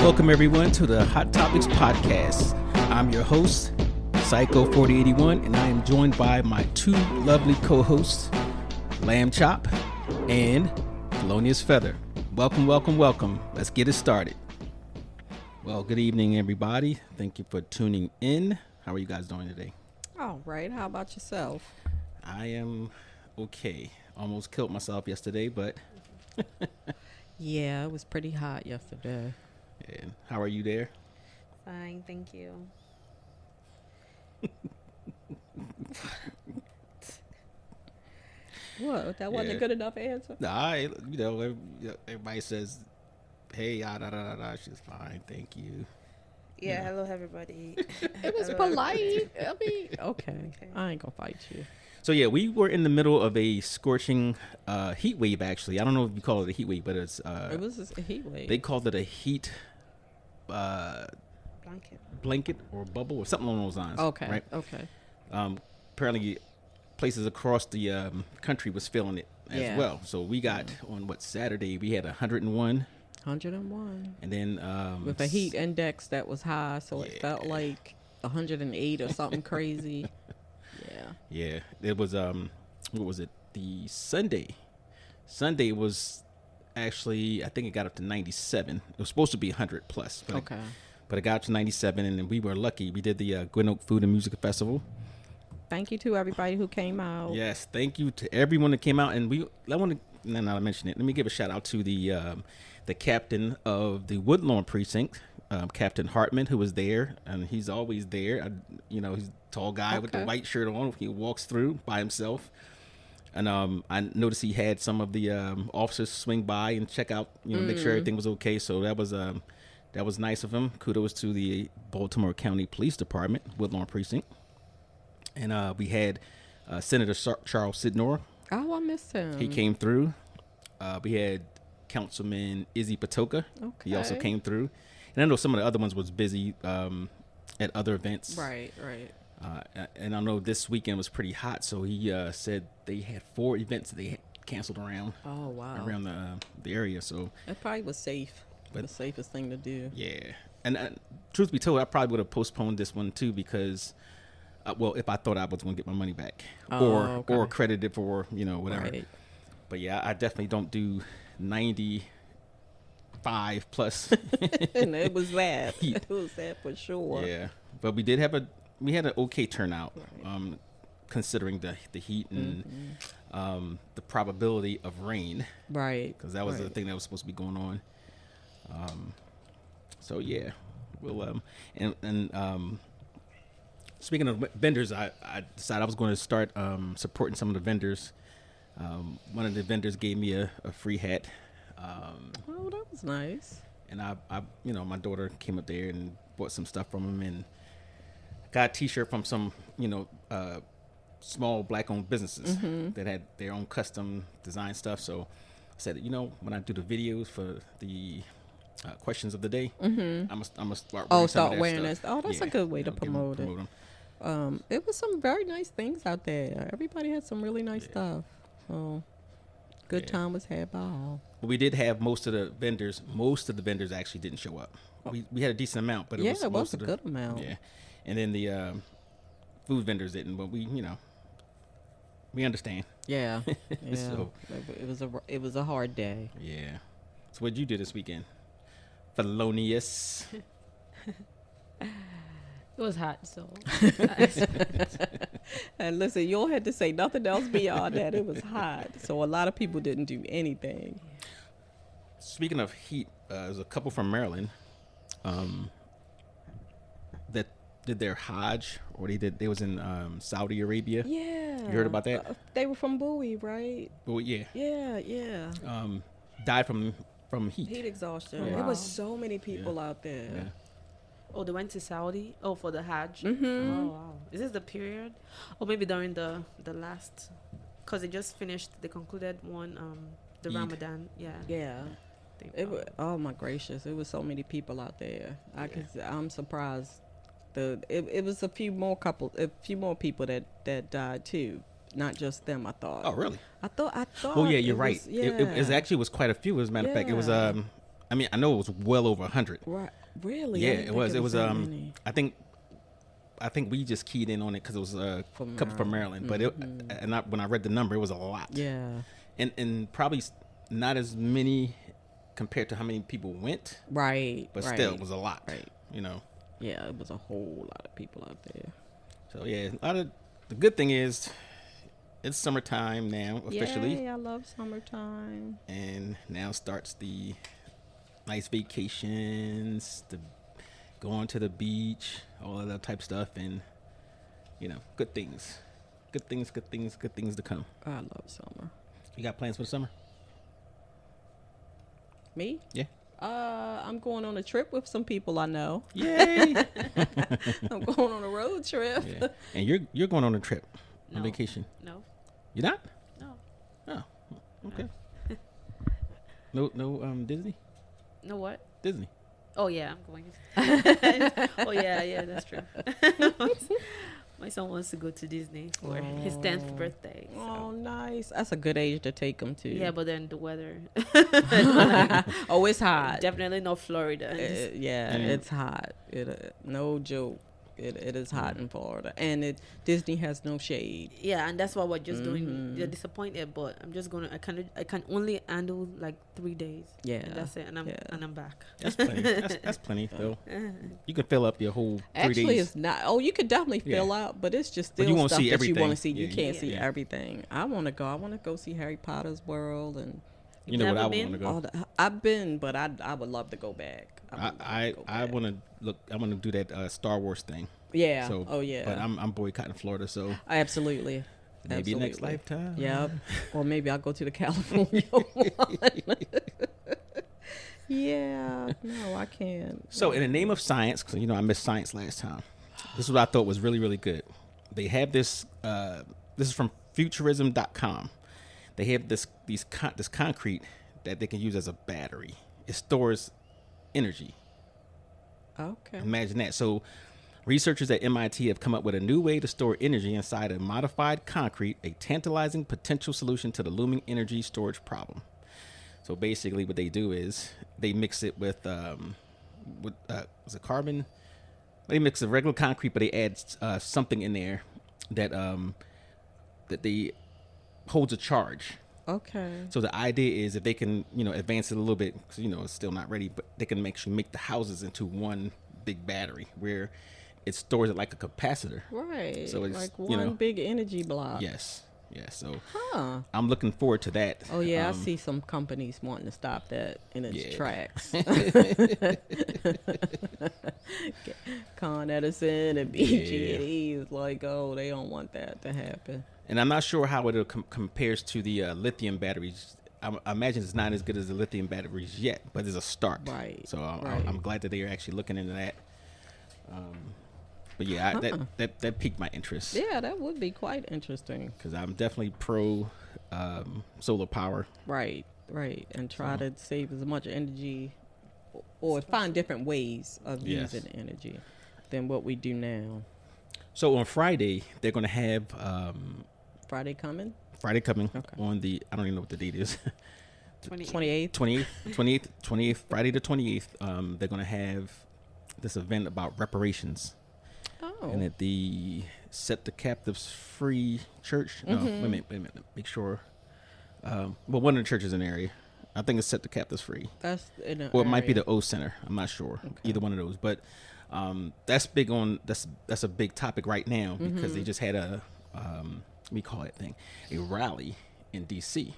Welcome everyone to the Hot Topics podcast. I'm your host, Psycho 4081, and I am joined by my two lovely co-hosts, Lamb Chop and Felonious Feather. Welcome, welcome, welcome. Let's get it started. Well, good evening, everybody. Thank you for tuning in. How are you guys doing today? All right. How about yourself? I am okay. Almost killed myself yesterday, but Yeah, it was pretty hot yesterday. and how are you there? Fine, thank you. What? That wasn't Yeah. a good enough answer? Everybody says, hey, she's fine, thank you. Yeah, hello everybody. It was Hello, polite. I mean, okay. I ain't gonna fight you. So yeah, we were in the middle of a scorching heat wave. Actually, I don't know if you call it a heat wave, but it's It was a heat wave. they called it a heat blanket or bubble or something along those lines. Okay. Right. Okay. Apparently, places across the country was feeling it as Yeah. well. So we got on Saturday we had 101, 101 and then with a heat index that was high, so it felt like 108 or something crazy. Yeah. Yeah, it was what was it? The Sunday was actually, I think it got up to 97. It was supposed to be 100 plus. But Okay. but it got up to 97, and then we were lucky. We did the Gwyn Oak Food and Music Festival. Thank you to everybody who came out. Yes, thank you to everyone that came out. And I want to, now that I mention it, let me give a shout out to the captain of the Woodlawn precinct, Captain Hartman, who was there, and he's always there. He's a tall guy with the Okay. white shirt on. He walks through by himself. And I noticed he had some of the officers swing by and check out, make sure everything was okay. So that was nice of him. Kudos to the Baltimore County Police Department, Woodlawn Precinct. And we had Senator Charles Sidnor. Oh, I missed him. He came through. We had Councilman Izzy Patoka. He also Okay. came through. And I know some of the other ones was busy at other events. Right. Right. And I know this weekend was pretty hot, so he said they had 4 events that they had canceled around Oh wow. around the area. So It probably was safe. But- the safest thing to do. yeah, and truth be told, I probably would have postponed this one too because, if I thought I was going to get my money back Okay. or credited for whatever. Right. But yeah, I definitely don't do 95 plus. And it was that. Heat. It was that for sure. Yeah, but we had an okay turnout, considering the heat and the probability of rain, Right. because that was the right. thing that was supposed to be going on. So yeah, we'll speaking of vendors, I decided I was going to start supporting some of the vendors. One of the vendors gave me a free hat. Oh, that was nice. And I my daughter came up there and bought some stuff from him and got a T-shirt from some, small black-owned businesses that had their own custom design stuff. So I said, when I do the videos for the questions of the day, I'm gonna start wearing some of their wearing stuff. this. Oh, that's a good way to I'll give 'em- promote it. 'em. It was some very nice things out there. Everybody had some really nice stuff. So good Yeah. time was had by all. But we did have most of the vendors actually didn't show up. We had a decent amount, but Yeah, it was it was most a of the, good amount. Yeah, and then the food vendors didn't, but we understand. Yeah. Yeah. So- it was a hard day. Yeah. So what'd you do this weekend? Felonious. It was hot, so And listen, you don't have to say nothing else beyond that. It was hot. So a lot of people didn't do anything. Speaking of heat, there's a couple from Maryland that did their Hajj, or they was in Saudi Arabia. Yeah. You heard about that? They were from Bowie, right? Well, yeah. Yeah. Died from heat. Heat exhaustion. Oh, There wow. was so many people out there. Yeah. Oh, they went to Saudi? Oh, for the Hajj? Mm-hmm. Oh, wow. Is this the period? Or maybe during the last... Because they just finished, they concluded one, the Eid. Ramadan. Yeah. Yeah. Oh my gracious! It was so many people out there. I'm surprised. It was a few more people that died too. Not just them. I thought. Oh, really? I thought. Oh, yeah, you're it right. was- yeah. It actually was quite a few. As a matter of fact, it was Yeah. I mean, I know it was well over 100. Right. Really? Yeah, I didn't it think was. It was. that many. I think we just keyed in on it because it was a couple from Maryland. But when I read the number, it was a lot. Yeah. And probably not as many compared to how many people went. Right. But still, it was a lot. Right. You know. Yeah, it was a whole lot of people out there. So yeah, the good thing is it's summertime now officially. Yay, I love summertime. And now starts the nice vacations, the going to the beach, all of that type stuff, and good things to come. I love summer. You got plans for the summer? Me? Yeah. I'm going on a trip with some people I know. Yay! I'm going on a road trip. Yeah. And you're going on a trip, on vacation? No. You're not? No. Oh, okay. No, Disney? No what? Disney. Oh yeah, I'm going. Oh yeah, that's true. My son wants to go to Disney for his 10th birthday. So. Oh, nice. That's a good age to take him to. Yeah, but then the weather. Oh, it's hot. Definitely not Florida. It's hot. No joke. It is hot in Florida, and Disney has no shade. Yeah, and that's what we're just doing. You're disappointed, but I'm just gonna. I can only handle like 3 days. Yeah, and that's it, and I'm back. That's plenty. That's plenty though. You can fill up your whole 3 days. Actually, it's not. Oh, you could definitely fill out, but it's just still stuff that you want to see. You can't see everything. I want to go. I want to go see Harry Potter's world, and you know what I want to go. I've been, but I would love to go back. I want to look. I want to do that Star Wars thing. Yeah. So, but I'm boycotting Florida, so absolutely. Maybe next lifetime. Yep. Or maybe I'll go to the California one. Yeah. No, I can't. So, in the name of science, because I missed science last time. This is what I thought was really, really good. They have this. This is from Futurism.com. They have this concrete that they can use as a battery. It stores energy. Okay. Imagine that. So researchers at MIT have come up with a new way to store energy inside a modified concrete, a tantalizing potential solution to the looming energy storage problem. So basically what they do is they mix it with is it carbon? They mix the regular concrete, but they add something in there that they holds a charge. Okay. So the idea is if they can, advance it a little bit, because, it's still not ready, but they can actually make the houses into one big battery where it stores it like a capacitor. Right. So it's like one big energy block. Yes. Yeah. So I'm looking forward to that. Oh, yeah. I see some companies wanting to stop that in its tracks. Con Edison and BG&E is like, oh, they don't want that to happen. And I'm not sure how it compares to the lithium batteries. I imagine it's not as good as the lithium batteries yet, but it's a start. Right. So I'm glad that they are actually looking into that. But yeah, that piqued my interest. Yeah, that would be quite interesting. Because I'm definitely pro solar power. Right. And try to save as much energy or find different ways of using energy than what we do now. So on Friday, they're going to have... Friday coming on the, I don't even know what the date is. 28th, Friday the 28th. They're going to have this event about reparations. Oh. And at the Set the Captives Free Church. No, wait a minute. Make sure. Well, one of the churches in the area. I think it's Set the Captives Free. That's in or it might be the O Center. I'm not sure. Okay. Either one of those. But that's big on, that's a big topic right now because they just had a, we call that thing, a rally in D.C.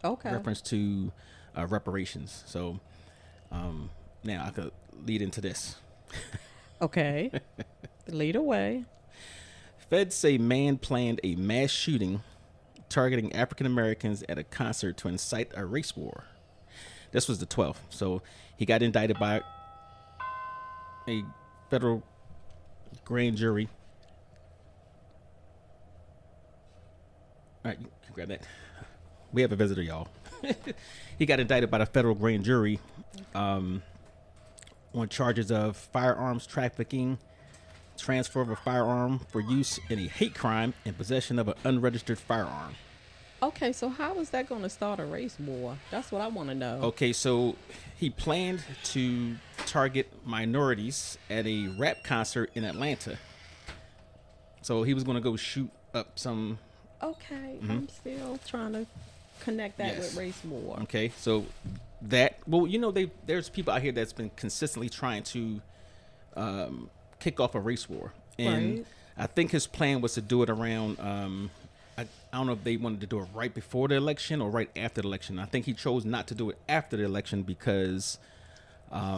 Okay. Reference to reparations. So now I could lead into this. Okay. Lead away. Feds say man planned a mass shooting targeting African Americans at a concert to incite a race war. This was the 12th. So he got indicted by a federal grand jury. All right, you can grab that. We have a visitor, y'all. He got indicted by the federal grand jury on charges of firearms trafficking, transfer of a firearm for use in a hate crime, and possession of an unregistered firearm. Okay, so how is that going to start a race war? That's what I want to know. Okay, so he planned to target minorities at a rap concert in Atlanta. So he was going to go shoot up some. Okay, I'm still trying to connect that with race war. Okay, so there's people out here that's been consistently trying to kick off a race war, and Right. I think his plan was to do it around. I don't know if they wanted to do it right before the election or right after the election. I think he chose not to do it after the election because.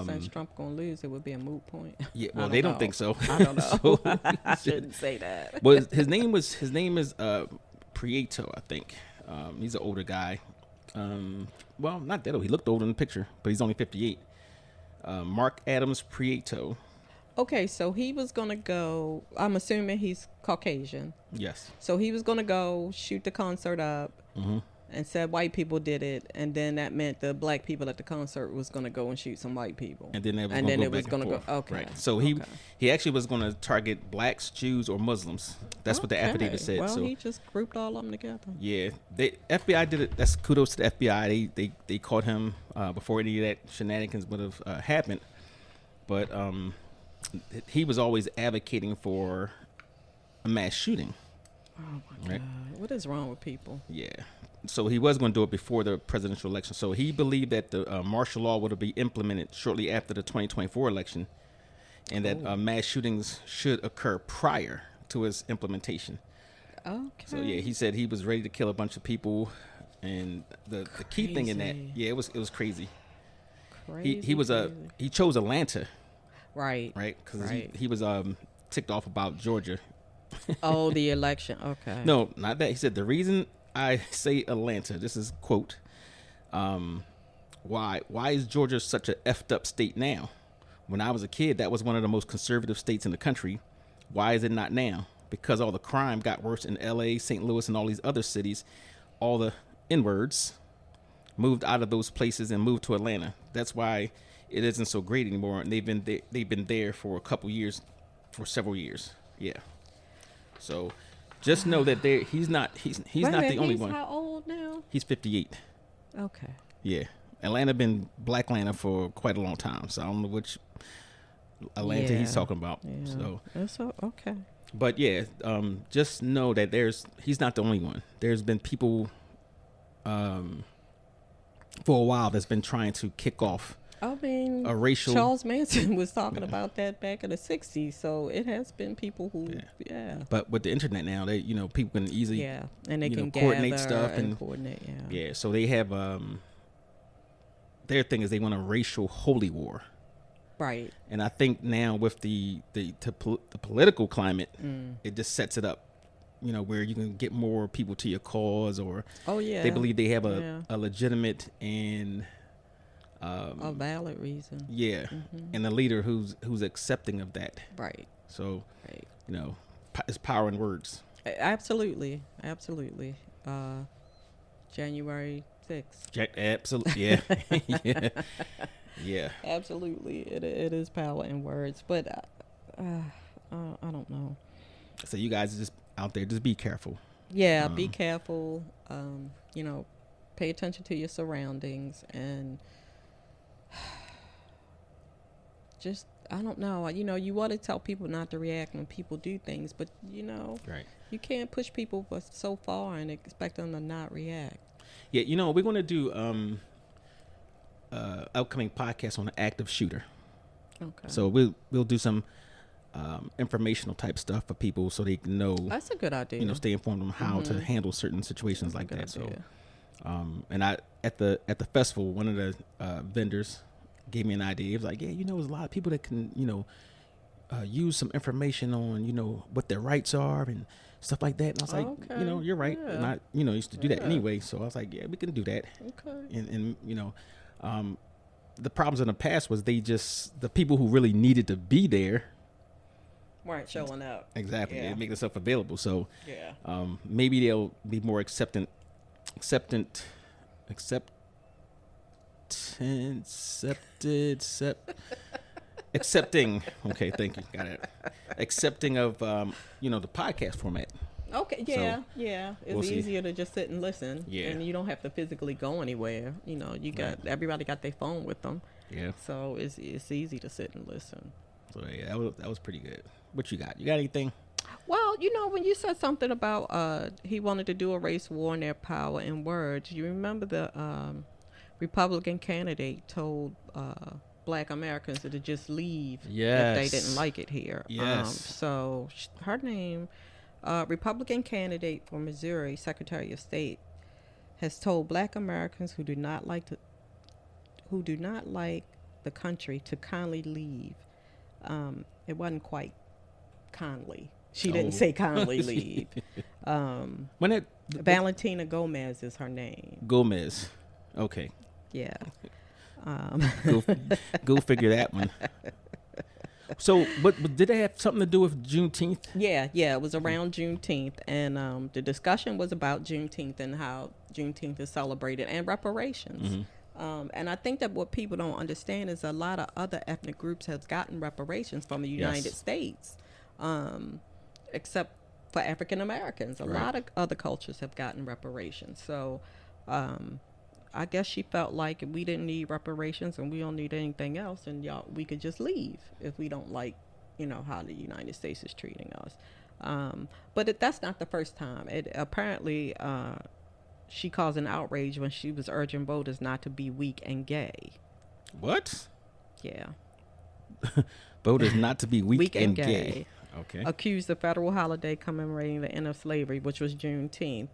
Since Trump gonna lose, it would be a moot point. Yeah, well, they don't think so. I don't know. So, I shouldn't say that. well, his name is Prieto, I think. He's an older guy. Well, not that old. He looked older in the picture, but he's only 58. Mark Adams Prieto. Okay, so he was gonna go. I'm assuming he's Caucasian. Yes. So he was gonna go shoot the concert up, and said white people did it, and then that meant the black people at the concert was gonna go and shoot some white people. And then it was gonna go. Okay. Right. So he actually was going to target blacks, Jews, or Muslims. That's what the affidavit said. Well, so he just grouped all of them together. yeah, FBI did it. That's kudos to the FBI. They caught him before any of that shenanigans would have happened. But he was always advocating for a mass shooting. Oh my God! What is wrong with people? Yeah. So he was going to do it before the presidential election. So he believed that the martial law would be implemented shortly after the 2024 election, and that mass shootings should occur prior to its implementation. Okay. So yeah, he said he was ready to kill a bunch of people, and the key thing in that, it was crazy. He chose Atlanta, right? Because he was ticked off about Georgia. Oh, the election. Okay. No, not that. He said the reason I say Atlanta, this is quote, why is Georgia such a effed up state now? When I was a kid, that was one of the most conservative states in the country. Why is it not now? Because all the crime got worse in LA, St. Louis, and all these other cities. All the N-words moved out of those places and moved to Atlanta. That's why it isn't so great anymore. And they've been there for a couple years, for several years. Yeah. So just know that he's not the only one. He's how old now? He's 58. Okay. Yeah. Atlanta been Black Atlanta for quite a long time. So I don't know which Atlanta he's talking about. Yeah. So that's okay. But yeah, just know that he's not the only one. There's been people for a while that's been trying to kick off I mean, a racial. Charles Manson was talking about that back in the 60s, so it has been people who, But with the internet now, people can easily, and they can coordinate stuff and coordinate, So they have, their thing is they want a racial holy war, right? And I think now with the political climate, it just sets it up, where you can get more people to your cause, or they believe they have a legitimate and a valid reason. Yeah. And a leader who's accepting of that. Right. So, it's power in words. Absolutely. January 6th. Absolutely. Yeah. Yeah. Yeah. Absolutely. It is power in words. But I don't know. So you guys just out there, just be careful. Yeah, be careful. Pay attention to your surroundings, and just, I don't know. You want to tell people not to react when people do things, but right. You can't push people for so far and expect them to not react. Yeah, we're going to do upcoming podcast on an active shooter. Okay. So we'll do some informational type stuff for people so they can know. That's a good idea. Stay informed on how to handle certain situations like that. Idea. So, and I at the festival, one of the vendors gave me an idea. He was like, there's a lot of people that can use some information on what their rights are and stuff like that. And I was like, you're right. Yeah. And I used to do that anyway. So I was like, we can do that. Okay. And the problems in the past was the people who really needed to be there weren't showing up. Exactly. Yeah. They make themselves available. So yeah. Maybe they'll be more accepting. Okay, thank you. Got it. Accepting of the podcast format. Okay, yeah. It's we'll see. easier to just sit and listen. Yeah. And you don't have to physically go anywhere. You know, everybody got their phone with them. Yeah. So it's easy to sit and listen. So yeah, that was pretty good. What you got? You got anything? Well, you know, when you said something about he wanted to do a race war on their power in words, you remember the Republican candidate told Black Americans to just leave if they didn't like it here. Yes. So her name, Republican candidate for Missouri, Secretary of State, has told Black Americans who do not like the country to kindly leave. It wasn't quite kindly. She didn't say kindly leave. Valentina Gomez is her name. Gomez. Okay. Yeah. Go figure that one. So, but did they have something to do with Juneteenth? Yeah. It was around Juneteenth, and the discussion was about Juneteenth and how Juneteenth is celebrated and reparations. And I think that what people don't understand is a lot of other ethnic groups have gotten reparations from the United States, except for African Americans. A lot of other cultures have gotten reparations. So I guess she felt like if we didn't need reparations and we don't need anything else, and we could just leave if we don't like, how the United States is treating us. But that's not the first time. It apparently she caused an outrage when she was urging voters not to be weak and gay. What? Yeah. Voters not to be weak and gay. gay. Okay. Accused the federal holiday commemorating the end of slavery, which was Juneteenth,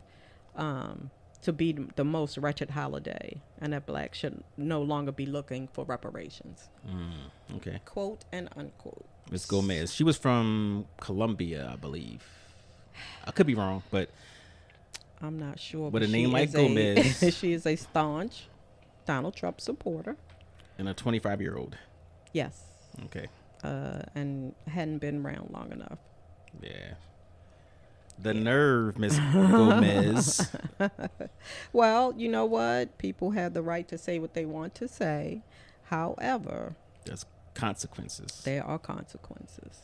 to be the most wretched holiday, and that blacks should no longer be looking for reparations. Okay. Quote and unquote. Ms. Gomez. She was from Colombia, I believe. I could be wrong, but I'm not sure. With a name like Gomez. She is a staunch Donald Trump supporter. And a 25-year-old. Yes. Okay. And hadn't been around long enough. Yeah. The nerve, Miss Gomez. Well, you know what? People have the right to say what they want to say. However, there's consequences. There are consequences.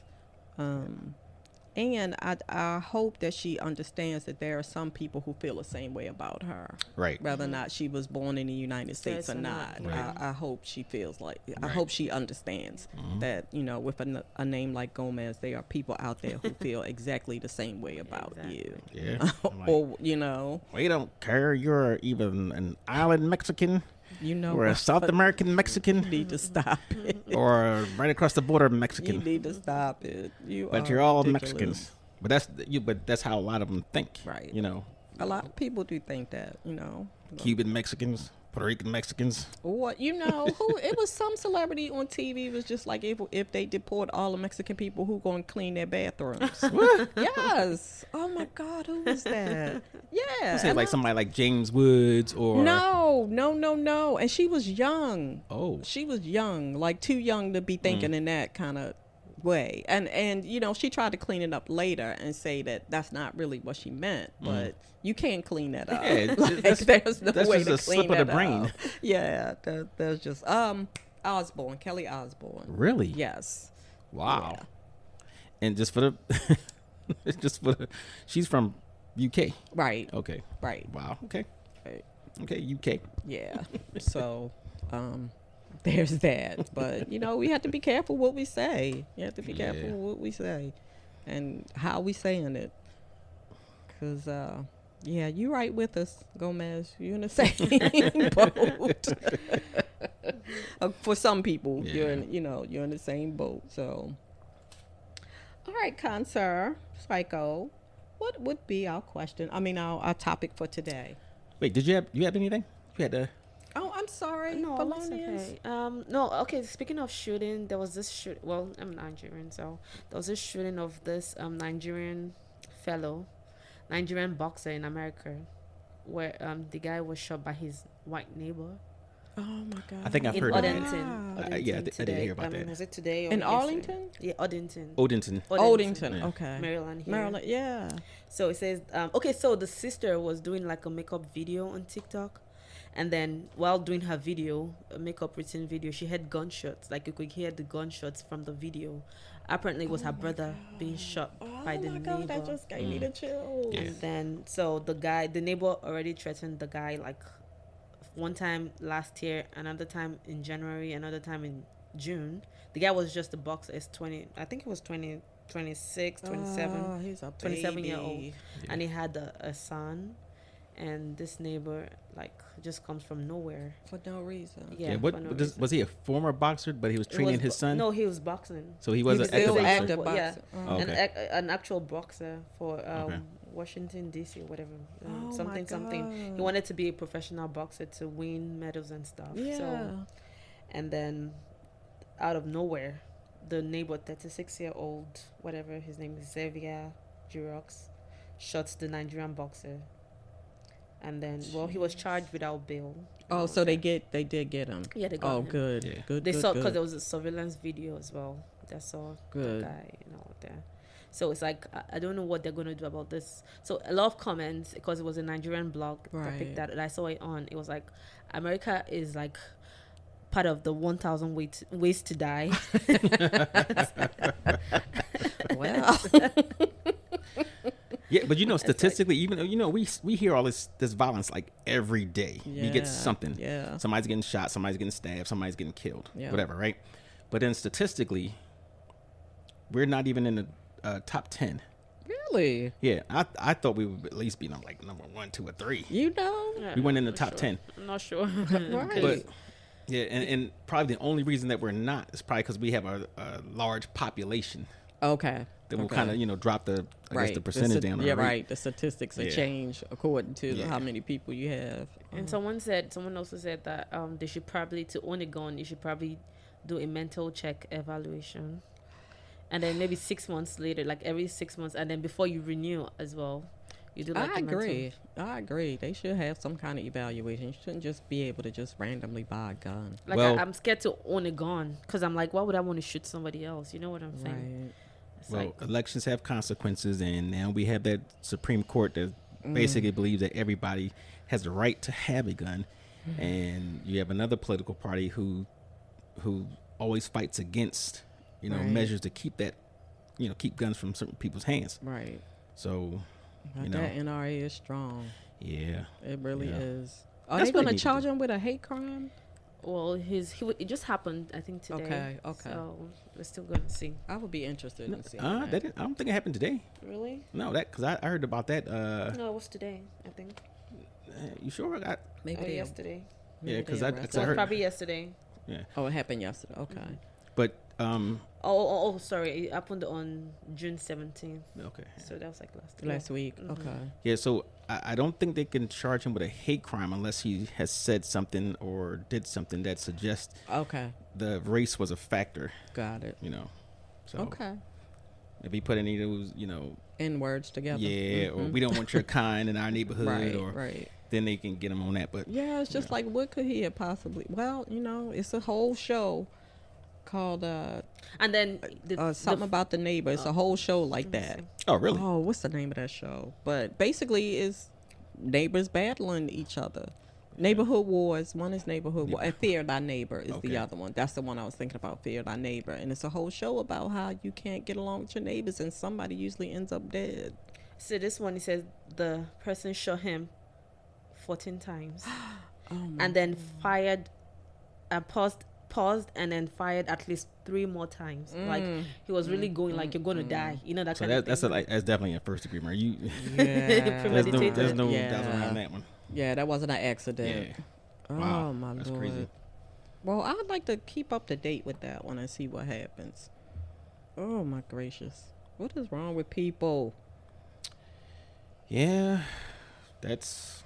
And I hope that she understands that there are some people who feel the same way about her. Right. Whether or not she was born in the United States or not. Right. I hope she feels like, I hope she understands that, with a name like Gomez, there are people out there who feel exactly the same way about you. Yeah. Or, We don't care. You're even an island Mexican. Or a South American Mexican. You need to stop it. Or right across the border Mexican. You need to stop it. You're all Mexicans. But that's how a lot of them think. Right. A lot of people do think that, Cuban Mexicans, Puerto Rican Mexicans. What who it was some celebrity on TV was just like if they deport all the Mexican people, who going to clean their bathrooms? What? Yes. Oh my God, who was that? Yeah. You say like somebody like James Woods or No. And she was young. Oh. She was young, like too young to be thinking in that kind of way. And she tried to clean it up later and say that that's not really what she meant, but you can't clean that up. Yeah, there's no way to just a clean slip of that the brain. up. Yeah, there's just Osborne, Kelly Osborne. Really? Yes. Wow. Yeah. And just for the she's from UK. Right. Okay. Right. Wow. Okay. Right. Okay, UK. Yeah. So there's that. But we have to be careful what we say. You have to be careful what we say and how we saying it. Cause you right with us, Gomez. You're in the same boat. For some people, you're in the same boat. So, all right, Conser, Psycho, what would be our question? I mean, our topic for today. Wait, did you have anything? You had to. Oh, I'm sorry. No, Felonious. it's okay. No, okay. Speaking of shooting, there was this shoot. Well, I'm Nigerian, so there was this shooting of this Nigerian boxer in America, where the guy was shot by his white neighbor. Oh my God! I think I've heard Odenton. of that. I did hear about that. Was it today or in yesterday? Arlington? Yeah, Odenton. Odenton. Yeah. Okay. Maryland. Here. Maryland. Yeah. So it says, okay. So the sister was doing like a makeup video on TikTok, And then while doing her video, a makeup routine video, she heard gunshots. Like you could hear the gunshots from the video. Apparently it was her brother being shot by the neighbor. Oh my God, that just gave me the chills. Yeah. And then so the neighbor already threatened the guy, like one time last year, another time in January, another time in June. The guy was just a boxer. It's 20, I think he was 20, 26, 27. Oh, he's a 27-year-old. baby. And he had a son. And this neighbor, like, just comes from nowhere. For no reason. Yeah. Yeah, for no reason. was he a former boxer, but he was It training was his son? No, he was boxing. So he was He an was active still boxer. active Yeah. boxer. Oh, okay. An actual boxer for Okay. Washington, D.C. or whatever. Oh, something, my something. He God. wanted to be a professional boxer to win medals and stuff. Yeah. So, and then, out of nowhere, the neighbor, 36-year-old, whatever his name is, Xavier Girox, shot the Nigerian boxer. And then, well, he was charged without bail. Oh, so they did get him. Yeah, they got him. Good. Yeah. Good. They good, saw, because good. there was a surveillance video as well that saw Good. the guy, there. So it's like, I don't know what they're going to do about this. So a lot of comments, because it was a Nigerian blog that picked that, and I saw it on. It was like, America is like part of the 1,000 ways to die. Well. Yeah, but statistically, even we hear all this violence like every day. You get something. Yeah. Somebody's getting shot, somebody's getting stabbed, somebody's getting killed, Yeah. whatever, right? But then statistically, we're not even in the top 10. Really? Yeah, I thought we would at least be like number 1, 2, or 3. You know? Yeah, We weren't in the I'm top sure. 10. I'm not sure. Right. But yeah, and probably the only reason that we're not is probably because we have a large population Okay. that will kind of drop the percentage down. Yeah, our rate. right. The statistics will Yeah. change according to Yeah. how many people you have. And someone also said that they should probably, to own a gun, you should probably do a mental check evaluation. And then maybe 6 months later, like every 6 months, and then before you renew as well, you do like I a mental- agree. They should have some kind of evaluation. You shouldn't just be able to just randomly buy a gun. Like Well- I'm scared to own a gun because I'm like, why would I want to shoot somebody else? You know what I'm saying? Right. It's Well, like, elections have consequences, and now we have that Supreme Court that basically believes that everybody has the right to have a gun, and you have another political party who always fights against Right. measures to keep that keep guns from certain people's hands. Right. So But that NRA is strong. yeah, It really Yeah. is. Are That's they what going they to need to charge do. him with a hate crime? well, it just happened, I think, today. Okay. So we're still going to see. I would be interested in seeing I don't think it happened today. Really? No, because I heard about that. No, it was today, I think. You sure? Maybe Or they yesterday. Yeah, maybe 'cause they I- arrested 'cause I Well, heard- probably yesterday. Yeah, Oh, it happened yesterday. Okay. but Oh, sorry. It happened on June 17th. okay. So that was like last week. Last week. Mhm. Okay. Yeah, so I don't think they can charge him with a hate crime unless he has said something or did something that suggests Okay. the race was a factor, Got it. So Okay. if he put any of those, In words together. yeah, or Mhm. we don't want your kind in our neighborhood, Right. or Right. then they can get him on that. But Yeah, it's just like, what could he have possibly? Well, it's a whole show called And then something about the neighbor. It's a whole show like that. oh, really? Oh, what's the name of that show? But basically, it's neighbors battling each other. Neighborhood wars. One is neighborhood war, and Fear Thy Neighbor is Okay. the other one. That's the one I was thinking about. Fear Thy Neighbor, and it's a whole show about how you can't get along with your neighbors, and somebody usually ends up dead. So this one, he says the person shot him 14 times Oh my and then fired, paused and then fired at least 3 more times. Like he was really going like, you're going to die. That So kind of thing. that's definitely a first degree murder. You Yeah. there's no Yeah. doubt around that one. Yeah, that wasn't an accident. Yeah. Oh Wow, my that's lord. crazy. Well, I'd like to keep up to date with that one and see what happens. Oh my gracious. What is wrong with people? Yeah, that's.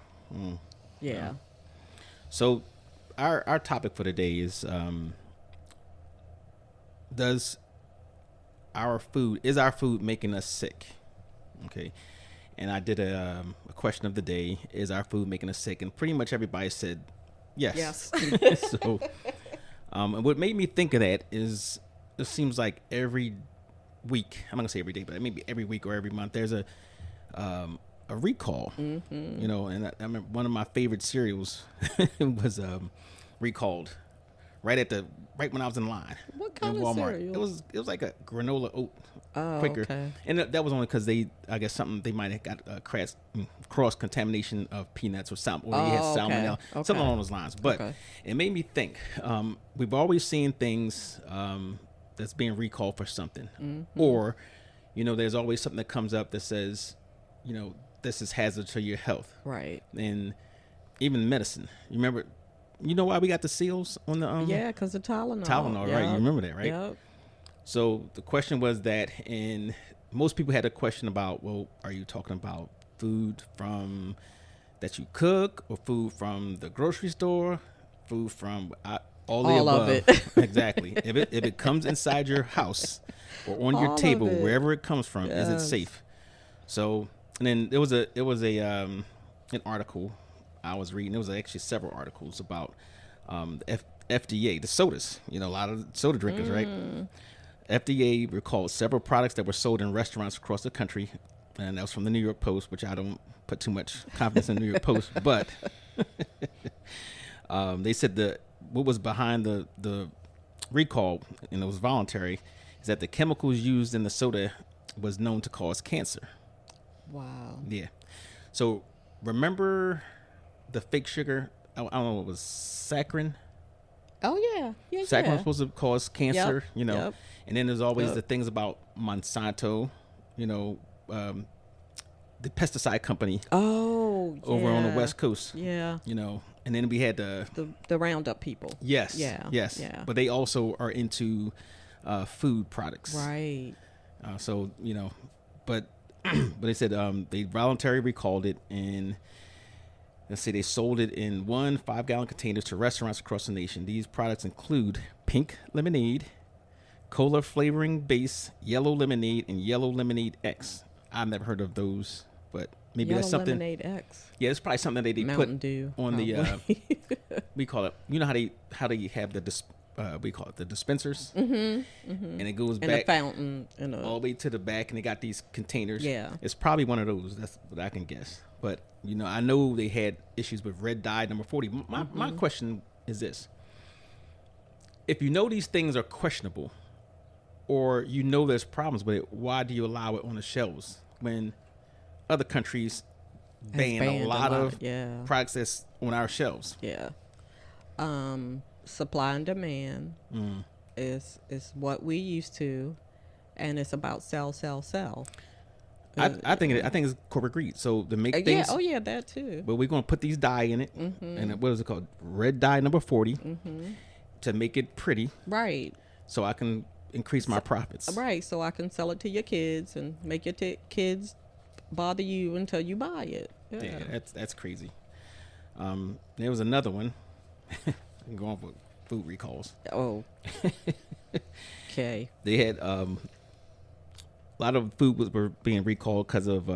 Yeah. So, our topic for today is is our food making us sick? Okay, and I did a question of the day: is our food making us sick? And pretty much everybody said yes. So, and what made me think of that is it seems like every week, I'm not gonna say every day, but maybe every week or every month, there's a a recall. You know, and I remember one of my favorite cereals was recalled right when I was in line. What kind in of Walmart. cereal? It was like a granola oat Quaker, okay. and that was only because I guess they might have got cross contamination of peanuts or something, or they had salmonella, something along those lines. But it made me think. We've always seen things that's being recalled for something, or you know, there's always something that comes up that says, you know, this is hazard to your health, Right. and even medicine. You remember? You know why we got the seals on the yeah, because the Tylenol. Tylenol, right? You remember that, right? Yep. So the question was that, and most people had a question about, well, are you talking about food from that you cook, or food from the grocery store, food from all the above? Of it. Exactly. If it comes inside your house or on your table, wherever it comes from, is it safe? So, and then there was an article I was reading. There was actually several articles about the FDA, the sodas. You know, a lot of soda drinkers, right? FDA recalled several products that were sold in restaurants across the country, and that was from the New York Post, which I don't put too much confidence in the New York Post, but they said what was behind the recall, and it was voluntary, is that the chemicals used in the soda was known to cause cancer. Wow. Yeah. So remember the fake sugar? I don't know, it was saccharin. Oh yeah. Saccharin was supposed to cause cancer, you know. Yep. And then there's always the things about Monsanto, you know, the pesticide company. Oh, yeah. Over on the West Coast. Yeah. You know, and then we had the Roundup people. Yes. Yeah. Yes. Yeah. But they also are into food products. Right. So, you know, but they said they voluntarily recalled it, and let's say they sold it in 1 5-gallon containers to restaurants across the nation. These products include pink lemonade, cola flavoring base, yellow lemonade, and yellow lemonade X. I've never heard of those, but maybe Yellow that's something. Lemonade X. Yeah, it's probably something that they Mountain put Dew, on probably. we call it. You know how they have we call it the dispensers, and it goes And back a fountain and all the way to the back, and they got these containers. Yeah. It's probably one of those. That's what I can guess. But you know, I know they had issues with red dye number 40. My question is this: if you know these things are questionable, or you know there's problems with it, why do you allow it on the shelves when other countries ban a lot of products that's on our shelves? Yeah. Supply and demand is what we used to, and it's about sell. I think it's corporate greed. So to make things, that too. but we're gonna put these dye in it, and what is it called? Red dye number 40, to make it pretty, right? So I can increase my profits, right? So I can sell it to your kids and make your kids bother you until you buy it. Yeah, that's crazy. There was another one. Going for food recalls. Oh. Okay. They had a lot of food were being recalled because of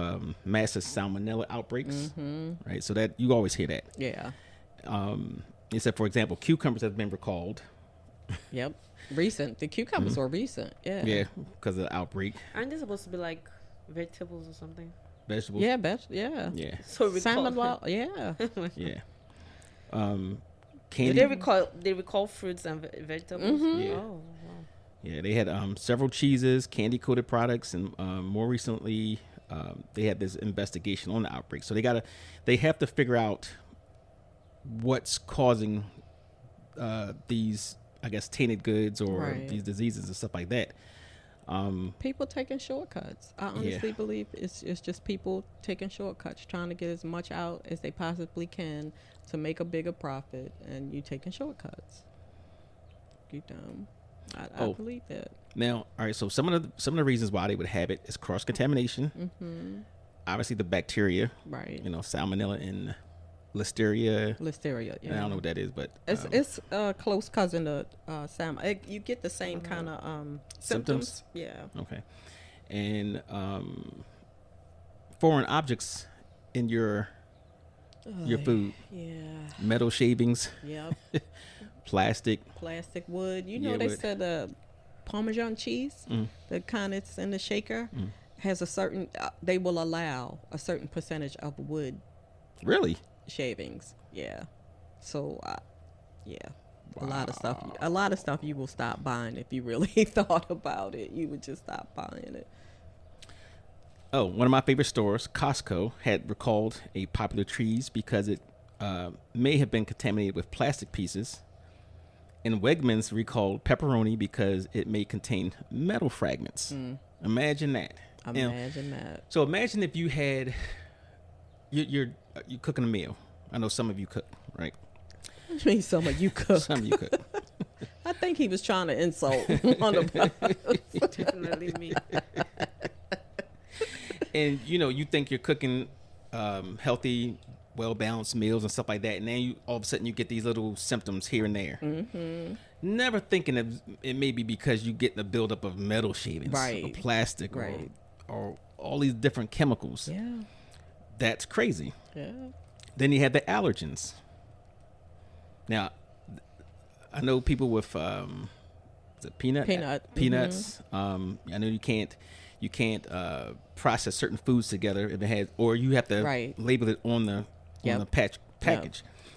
massive salmonella outbreaks. Right, so that you always hear that. Yeah. They said, for example, cucumbers have been recalled. Yep. Recent. The cucumbers were recent. Yeah. Yeah, because of the outbreak. Aren't they supposed to be like vegetables or something? Vegetables. Yeah. Yeah. Yeah. So salmon. Yeah. Yeah. Candy. They recall fruits and vegetables. Yeah. Oh, wow. Yeah, they had several cheeses, candy coated products, and more recently they had this investigation on the outbreak. So they have to figure out what's causing these, I guess, tainted goods or these diseases and stuff like that. People taking shortcuts. I honestly believe it's just people taking shortcuts, trying to get as much out as they possibly can to make a bigger profit, and you taking shortcuts. You dumb. I believe that. Now, all right. So some of the reasons why they would have it is cross contamination. Obviously, the bacteria. Right. You know, salmonella and listeria. Yeah. I don't know what that is, but it's a close cousin to salmon. You get the same kind of symptoms. Yeah. Okay. And foreign objects in your food. Yeah. Metal shavings. Yep. Plastic wood. You know, they wood. said Parmesan cheese, the kind that's in the shaker. has a certain. They will allow a certain percentage of wood Really? shavings. Yeah. So, yeah. Wow. A lot of stuff you will stop buying if you really thought about it. You would just stop buying it. Oh, one of my favorite stores, Costco, had recalled a popular cheese because it may have been contaminated with plastic pieces. And Wegmans recalled pepperoni because it may contain metal fragments. Imagine that. Imagine that. So imagine if you had you're cooking a meal. I know some of you cook, right? I mean, some of you cook. Some of you cook. I think he was trying to insult one of us. Definitely me. And you think you're cooking healthy, well-balanced meals and stuff like that, and then all of a sudden you get these little symptoms here and there. Mm-hmm. Never thinking of it may be because you get the buildup of metal shavings, right, or plastic, right, or all these different chemicals. Yeah, that's crazy. Yeah. Then you have the allergens. Now, I know people with peanuts. Mm-hmm. I know you can't process certain foods together if it has, or you have to label it on the package. Yep.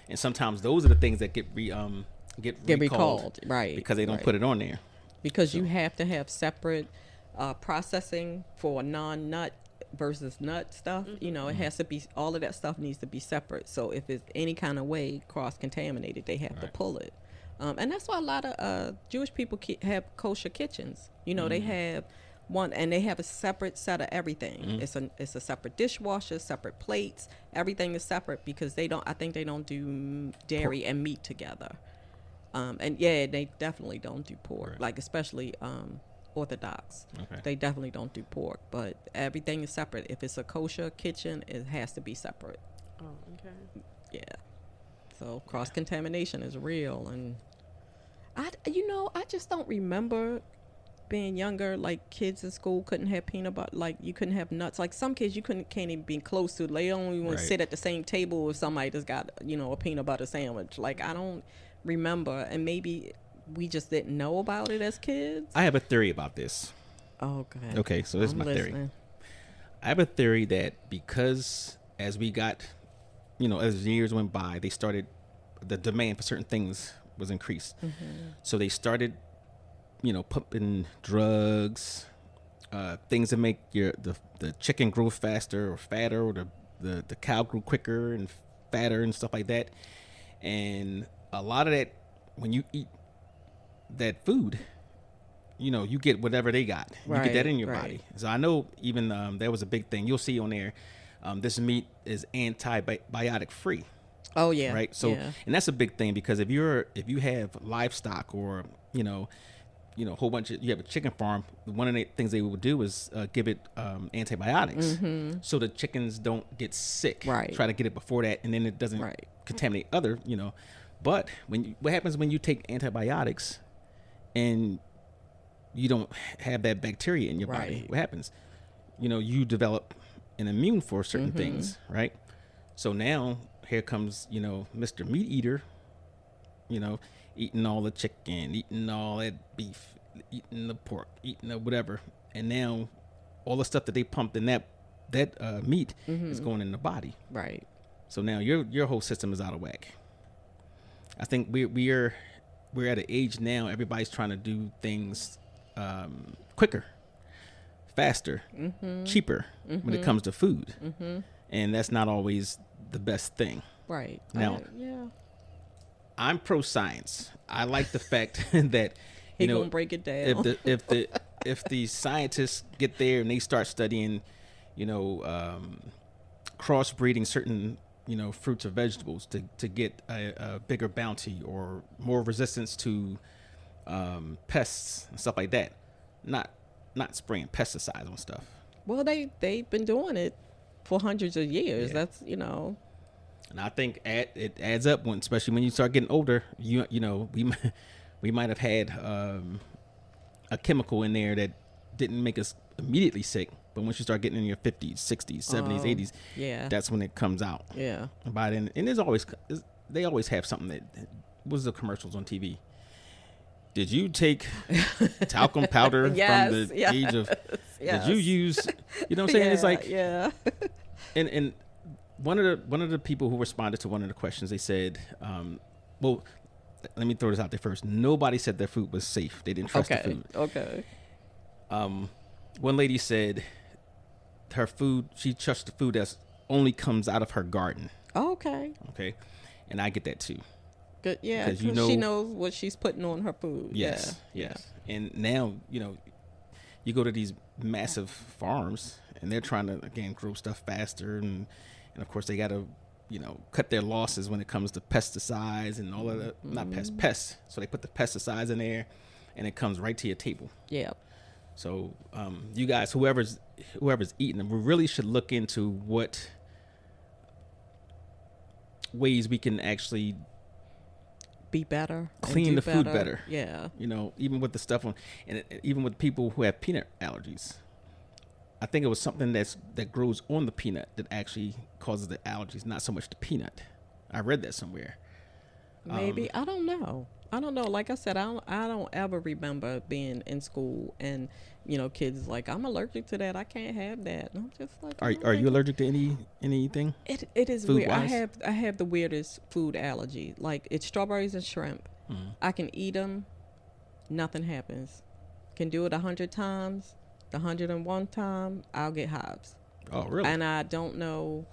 And sometimes those are the things that get recalled, right? Because they don't put it on there. Because you have to have separate processing for non-nut versus nut stuff. Mm-hmm. It has to be, all of that stuff needs to be separate. So if it's any kind of way cross-contaminated, they have to pull it. And that's why a lot of Jewish people have kosher kitchens. They have one, and they have a separate set of everything. It's a separate dishwasher, separate plates. Everything is separate because I think they don't do dairy and meat together. And yeah, they definitely don't do pork, like especially Orthodox. Okay. They definitely don't do pork, but everything is separate. If it's a kosher kitchen, it has to be separate. Oh, okay. Yeah. So cross-contamination is real, and I just don't remember being younger, like kids in school couldn't have peanut butter, like you couldn't have nuts. Like some kids you can't even be close to. They don't even want to sit at the same table if somebody just got a peanut butter sandwich. Like I don't remember, and maybe we just didn't know about it as kids. I have a theory about this. Oh, God. Okay, so this is my theory. I have a theory that because as we got, as years went by, the demand for certain things was increased. Mm-hmm. So they started, pumping drugs, things that make the chicken grow faster or fatter, or the cow grow quicker and fatter and stuff like that. And a lot of that, when you eat that food, you get whatever they got. You get that in your body. So I know even there was a big thing. You'll see on there, this meat is antibiotic free. Oh yeah. Right. So and that's a big thing because if you have livestock or a whole bunch of, you have a chicken farm, one of the things they will do is give it antibiotics, so the chickens don't get sick. Right. Try to get it before that, and then it doesn't contaminate other. But what happens when you take antibiotics and you don't have that bacteria in your body? What happens? You develop an immune for certain things, right? So now here comes, Mr. Meat Eater, eating all the chicken, eating all that beef, eating the pork, eating the whatever. And now all the stuff that they pumped in that meat is going in the body. Right. So now your whole system is out of whack. I think we're at an age now, everybody's trying to do things quicker, faster, cheaper when it comes to food. And that's not always the best thing. Right. Now, I'm pro science. I like the fact that he gonna break it down. If the scientists get there and they start studying, crossbreeding certain fruits or vegetables to get a bigger bounty or more resistance to pests and stuff like that, not spraying pesticides on stuff. Well, they've been doing it for hundreds of years. Yeah. That's And I think it adds up especially when you start getting older. We might have had a chemical in there that didn't make us immediately sick, but once you start getting in your 50s, 60s, 70s, 80s, that's when it comes out. Yeah. By then, and they always have something that was the commercials on TV. Did you take talcum powder from the age of? Yes. Did you use? You know what I'm saying? It's like and one of the people who responded to one of the questions, they said, well, let me throw this out there first. Nobody said their food was safe. They didn't trust the food. Okay. One lady said her food, she trusts the food that only comes out of her garden. Okay. Okay. And I get that too. Good. Yeah. Because she knows what she's putting on her food. Yes. Yes. And now, you go to these massive farms and they're trying to, again, grow stuff faster. And of course, they got to, cut their losses when it comes to pesticides and all of the, not pests. So they put the pesticides in there and it comes right to your table. Yeah. So you guys, whoever's eating them, we really should look into what ways we can actually be better, clean the food better. Yeah. Even with the stuff on, and even with people who have peanut allergies. I think it was something that grows on the peanut that actually causes the allergies, not so much the peanut. I read that somewhere. Maybe. I don't know. Like I said, I don't ever remember being in school and kids like, I'm allergic to that. I can't have that. And I'm just like, are you allergic to anything? It is weird. I have the weirdest food allergy. Like it's strawberries and shrimp. Mm-hmm. I can eat them. Nothing happens. Can do it 100 times. The 101 time, I'll get hives. Oh, really? And I don't know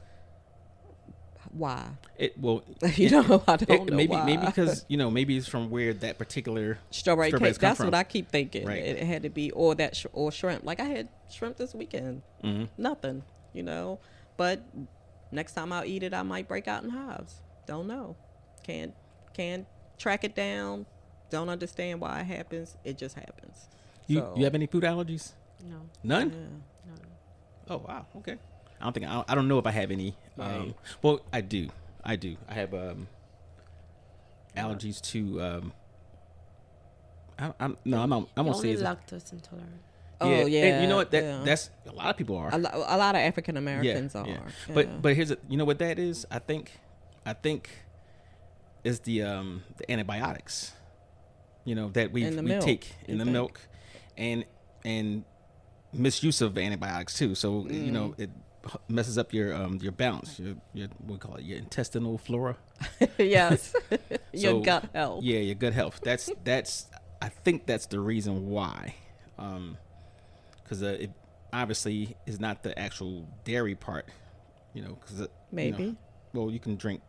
why. I don't know maybe, why. Maybe because, maybe it's from where that particular strawberry cake. That's what I keep thinking. Right. It had to be, or shrimp. Like I had shrimp this weekend. Mm-hmm. Nothing, But next time I'll eat it, I might break out in hives. Don't know. Can't track it down. Don't understand why it happens. It just happens. You have any food allergies? No. None? Yeah. No. Oh, wow. Okay. I don't know if I have any. Right. Well, I do. I have allergies to. I'm gonna say it's lactose intolerant. Oh yeah. And you know what? That's a lot of people are. A lot of African Americans are. Yeah. Yeah. But here's you know what that is? I think is the antibiotics. That we take in the milk, and misuse of antibiotics too. So it messes up your balance, your what we call it, your intestinal flora. Yes. Your gut health. Yeah, your gut health. That's I think that's the reason why, because it obviously is not the actual dairy part, because maybe. Well, you can drink.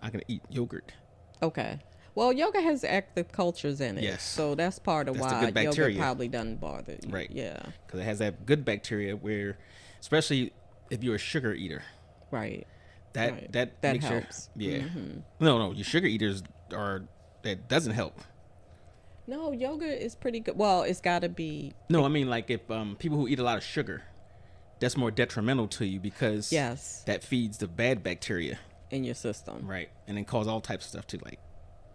I can eat yogurt. Okay. Well, yogurt has active cultures in it. Yes. So that's part of why yogurt probably doesn't bother you. Right. Yeah. Because it has that good bacteria where, especially if you're a sugar eater. Right. That makes helps. Yeah. Mm-hmm. No, your sugar eaters that doesn't help. No, yogurt is pretty good. Well, it's got to be. No, I mean like if people who eat a lot of sugar, that's more detrimental to you because that feeds the bad bacteria in your system. Right. And then cause all types of stuff too, like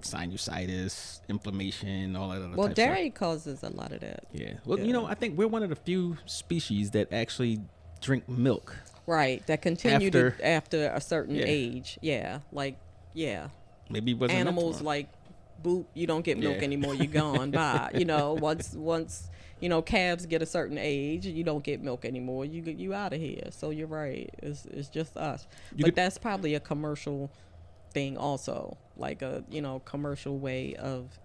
sinusitis, inflammation, all that other well, type dairy stuff. Causes a lot of that. Yeah. Well, I think we're one of the few species that actually drink milk. Right. That continue after a certain age. Yeah. Like, yeah. Maybe it wasn't animals like boop, you don't get milk anymore. You're gone. Bye. Once calves get a certain age, you don't get milk anymore. You out of here. So you're right. It's just us. But that's probably a commercial thing also, like a commercial way of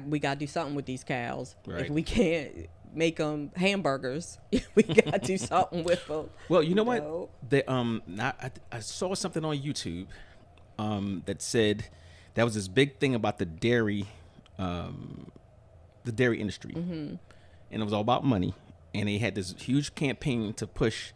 we gotta do something with these cows. Right. If we can't make them hamburgers, we gotta do something with them. Well, you know what? I saw something on YouTube that said that was this big thing about the dairy industry, mm-hmm. and it was all about money, and they had this huge campaign to push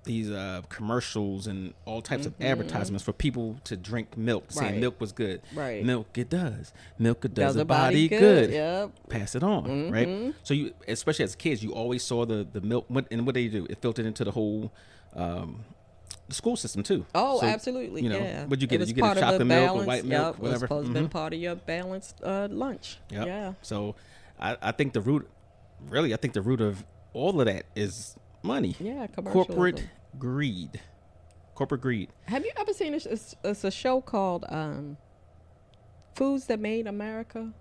these commercials and all types mm-hmm. of advertisements for people to drink milk, saying milk was good. Right. Milk it does the body good. Yep. Pass it on, mm-hmm. right? So you, especially as kids, you always saw the milk. And what they do, it filtered into the whole the school system too. Oh, so, absolutely. Yeah. Would you get? You get a chocolate milk or white milk, whatever. It's supposed to be part of your balanced lunch. Yep. Yeah. So I think the root of all of that is money. Yeah, corporate greed. Have you ever seen it's a show called Foods That Made America?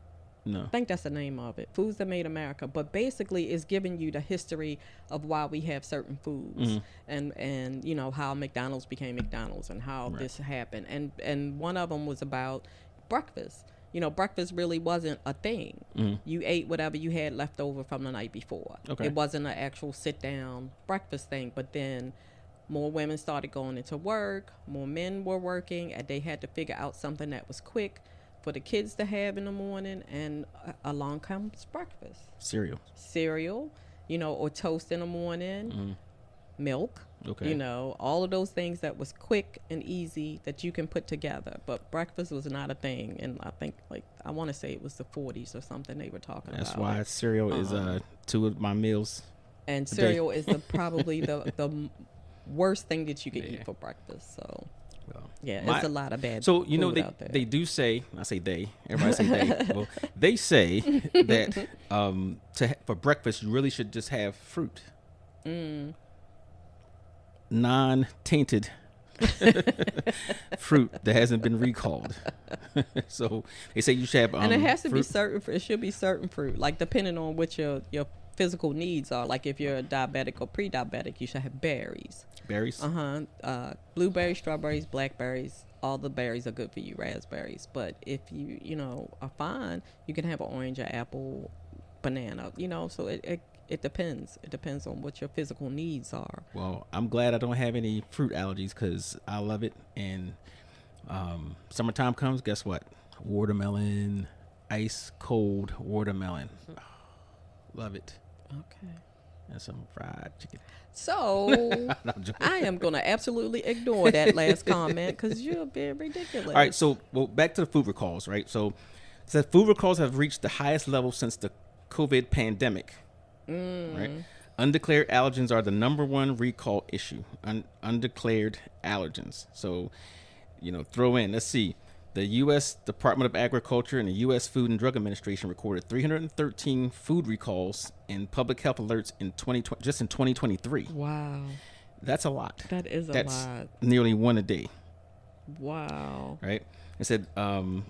No. I think that's the name of it. Foods That Made America. But basically, it's giving you the history of why we have certain foods, and you know how McDonald's became McDonald's and how this happened. And one of them was about breakfast. You know, breakfast really wasn't a thing. You ate whatever you had left over from the night before. Okay. It wasn't an actual sit down breakfast thing. But then more women started going into work. More men were working, and they had to figure out something that was quick for the kids to have in the morning, and along comes breakfast. Cereal, you know, or toast in the morning, milk, you know, all of those things that was quick and easy that you can put together. But breakfast was not a thing, and I think, like, I want to say it was the 40s or something they were talking about. That's why cereal is 2 of my meals. And cereal is probably the worst thing that you could eat for breakfast. So. Well, it's a lot of bad. So you know they do say, I say they, everybody say they. Well, they say that for breakfast you really should just have fruit, non-tainted fruit that hasn't been recalled. So they say you should have, and it has to fruit. be certain. It should be certain fruit, like depending on what your physical needs are. Like if you're diabetic or pre-diabetic, you should have berries. Berries? Blueberries, strawberries, blackberries, all the berries are good for you, raspberries. But if you know, are fine, you can have an orange, or apple, banana, you know, so it depends. It depends on what your physical needs are. Well, I'm glad I don't have any fruit allergies because I love it. And summertime comes, guess what? Watermelon, ice cold watermelon. Oh, love it. Okay. And some fried chicken. So I am going to absolutely ignore that last comment because you're being ridiculous. All right. So back to the food recalls, right? So food recalls have reached the highest level since the COVID pandemic. Right. Undeclared allergens are the number one recall issue. Undeclared allergens. So, you know, throw in, let's see. The U.S. Department of Agriculture and the U.S. Food and Drug Administration recorded 313 food recalls and public health alerts in 2020, just in 2023. Wow. That's a lot. That is a lot. Nearly one a day. Wow. Right? It said, why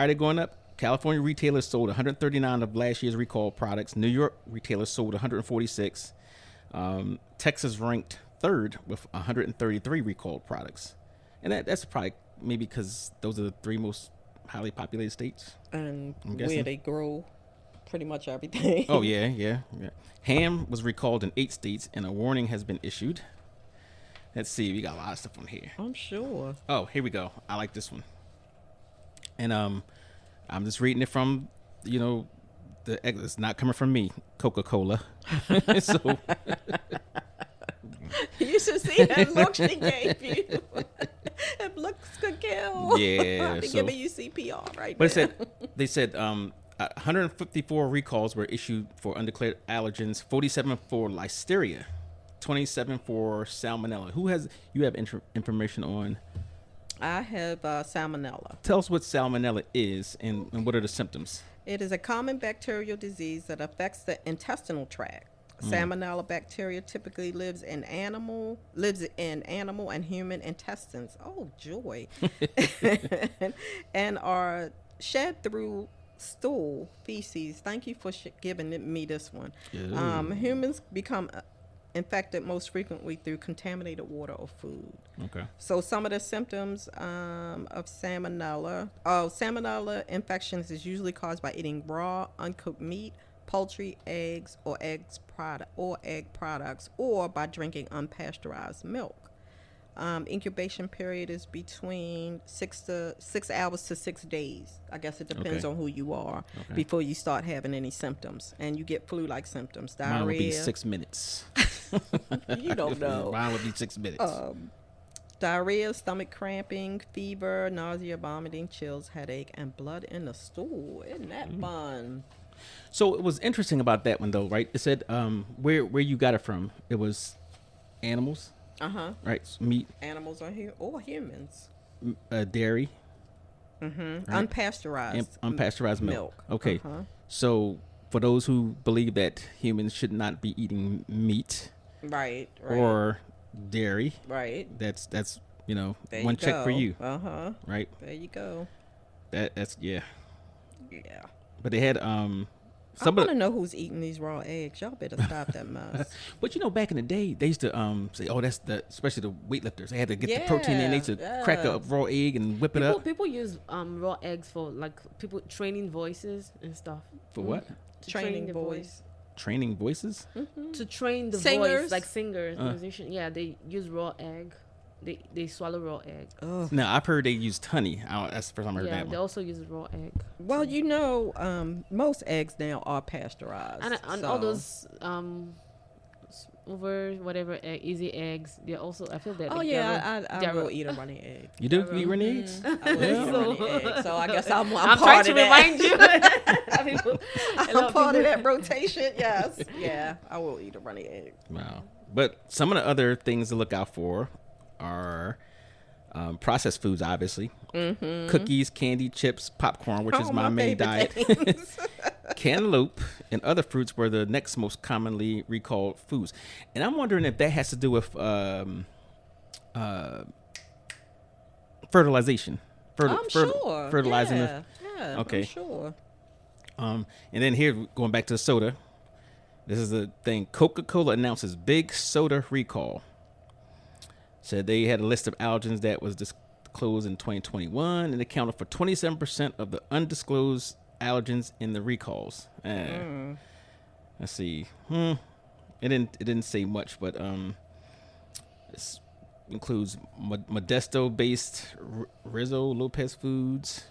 are they going up? California retailers sold 139 of last year's recalled products. New York retailers sold 146. Texas ranked third with 133 recalled products. And that's probably maybe because those are the 3 most highly populated states. And where they grow pretty much everything. Oh, yeah. Ham was recalled in 8 states, and a warning has been issued. Let's see. We got a lot of stuff on here. I'm sure. Oh, here we go. I like this one. And I'm just reading it from, you know, it's not coming from me, Coca-Cola. So you should see that look she gave you. It looks could kill. Yeah. I'll be giving you CPR right but now. They said 154 recalls were issued for undeclared allergens, 47 for listeria, 27 for salmonella. You have information on? I have salmonella. Tell us what salmonella is and what are the symptoms. It is a common bacterial disease that affects the intestinal tract. Salmonella bacteria typically lives in animal and human intestines. Oh, joy. and are shed through stool, feces. Thank you for giving me this one. Humans become infected most frequently through contaminated water or food. Okay. So some of the symptoms of salmonella infections is usually caused by eating raw, uncooked meat, poultry, eggs, or egg products, or by drinking unpasteurized milk. Incubation period is between 6 hours to 6 days. I guess it depends on who you are before you start having any symptoms, and you get flu-like symptoms. Diarrhea. Mine would be 6 minutes. You don't know. Mine would be 6 minutes. Diarrhea, stomach cramping, fever, nausea, vomiting, chills, headache, and blood in the stool. Isn't that fun? So it was interesting about that one, though, right? It said where you got it from. It was animals. Right, meat. Animals or humans. Dairy. Right? Unpasteurized milk. Okay. So for those who believe that humans should not be eating meat, right, or dairy, right, that's there one check go. for you. Right. There you go. That's yeah. Yeah. But they had I want to know who's eating these raw eggs. Y'all better stop that mess. But you know, back in the day, they used to say, "Oh, that's the," especially the weightlifters. They had to get the protein in. They used to crack a raw egg and whip it up. People use raw eggs for like people training voices and stuff. For what? Training voice. Training voices. Mm-hmm. To train the singers. voice, like singers, musicians. Yeah, they use raw egg. They swallow raw egg. Oh. Now I've heard they used honey. That's the first time I heard that Yeah, one. they also use raw egg. Well, you know, most eggs now are pasteurized. And all those over whatever easy eggs, they also I feel that. Oh like, yeah, I will eat a runny egg. You do? You eat runny eggs? I will eat a runny egg. So I guess I'm I'm part trying of to remind that. you. I'm part of that rotation. Yes. Yeah, I will eat a runny egg. Wow. But some of the other things to look out for are processed foods, obviously. Mm-hmm. Cookies, candy, chips, popcorn, which is my main diet. Cantaloupe and other fruits were the next most commonly recalled foods. And I'm wondering if that has to do with fertilization. I'm sure. Fertilizing. Yeah, okay. I'm sure. And then here, going back to the soda. This is the thing. Coca-Cola announces big soda recall. Said they had a list of allergens that was disclosed in 2021 and accounted for 27% of the undisclosed allergens in the recalls. Let's see. It didn't say much, but this includes Modesto-based Rizzo Lopez foods.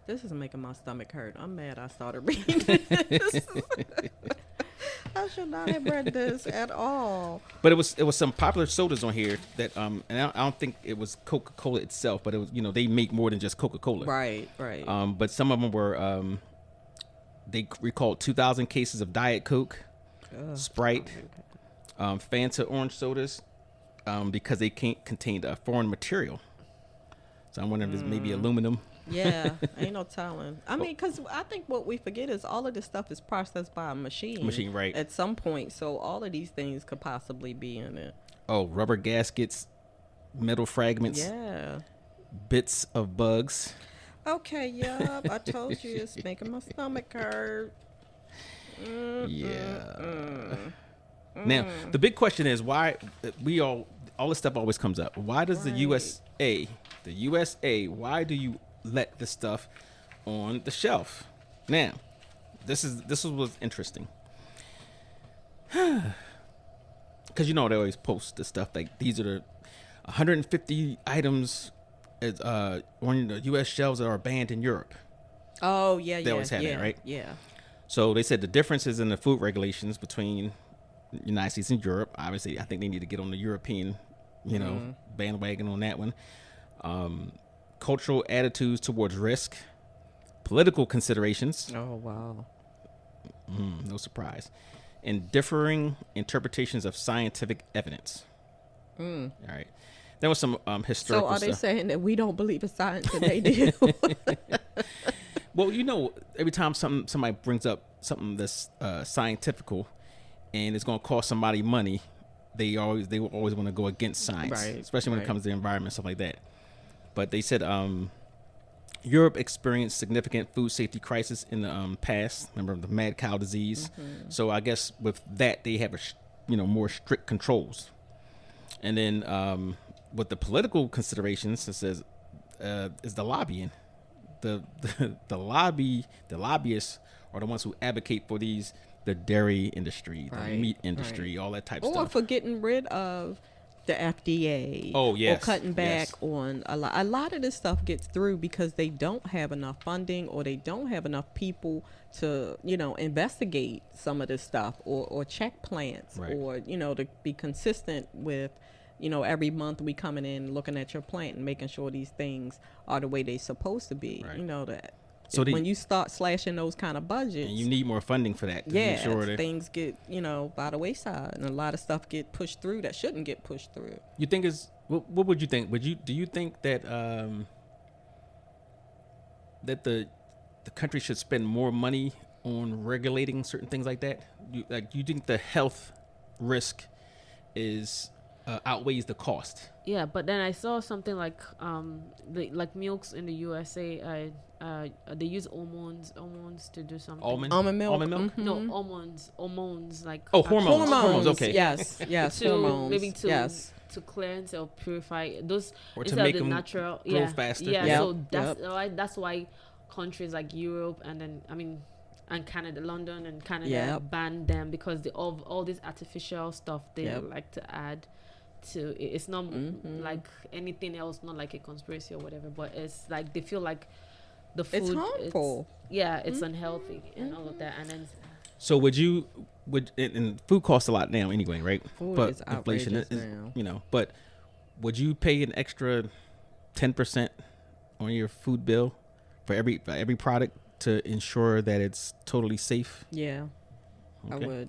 This is making my stomach hurt. I'm mad I started reading this. I should not have read this at all. But it was some popular sodas on here that and I don't think it was Coca-Cola itself, but it was, you know, they make more than just Coca-Cola. Right. But some of them were they recalled 2,000 cases of Diet Coke, Sprite, Fanta orange sodas, because they contained a foreign material. So I'm wondering if it's maybe aluminum. Yeah, ain't no telling. I mean, because I think what we forget is all of this stuff is processed by a machine. Machine, right. At some point, so all of these things could possibly be in it. Oh, rubber gaskets, metal fragments. Yeah. Bits of bugs. Okay, yup. I told you it's making my stomach hurt. Yeah. Now, the big question is why all this stuff always comes up. Why does the USA, why do you let this stuff on the shelf? Now, this was interesting. Because you know they always post the stuff like these are the 150 items on the U.S. shelves that are banned in Europe. Oh yeah, they always have that, right? Yeah. So they said the differences in the food regulations between the United States and Europe. Obviously, I think they need to get on the European, bandwagon on that one. Cultural attitudes towards risk, political considerations. Oh wow. No surprise. And differing interpretations of scientific evidence. All right. There was some historical stuff. So are they saying that we don't believe in science and they do? Well, every time somebody brings up something that's scientifical and it's going to cost somebody money, they always want to go against science, right, especially when it comes to the environment, stuff like that. But they said Europe experienced significant food safety crisis in the past. Remember the mad cow disease? Mm-hmm. So I guess with that they have more strict controls. And then with the political considerations, it says is the lobbying. The lobbyists are the ones who advocate for the dairy industry, the meat industry, all that type of stuff. Or for getting rid of the FDA. Oh, yes. Or cutting back on a lot of this stuff gets through because they don't have enough funding or they don't have enough people to, investigate some of this stuff or check plants or, to be consistent with, every month we coming in looking at your plant and making sure these things are the way they're supposed to be. That. So when you start slashing those kind of budgets, and you need more funding for that. To make sure that things get by the wayside, and a lot of stuff get pushed through that shouldn't get pushed through. You think what would you think? Do you think that that the country should spend more money on regulating certain things like that? Do you think the health risk is outweighs the cost. Yeah, but then I saw something like like milks in the USA. They use almonds to do something. Almond milk. No, almonds like hormones. Okay. Yes, hormones. Maybe to cleanse or purify those, or to make them natural grow faster. Yeah, Yep. so that's why countries like Europe and Canada, London and Canada ban them, because all this artificial stuff they like to add to it. It's not like anything else, not like a conspiracy or whatever, but it's like they feel like the food it's harmful. It's unhealthy and all of that. And then so and food costs a lot now anyway, right? Food but is inflation is now. But would you pay an extra 10% on your food bill for every product to ensure that it's totally safe? Yeah, Okay.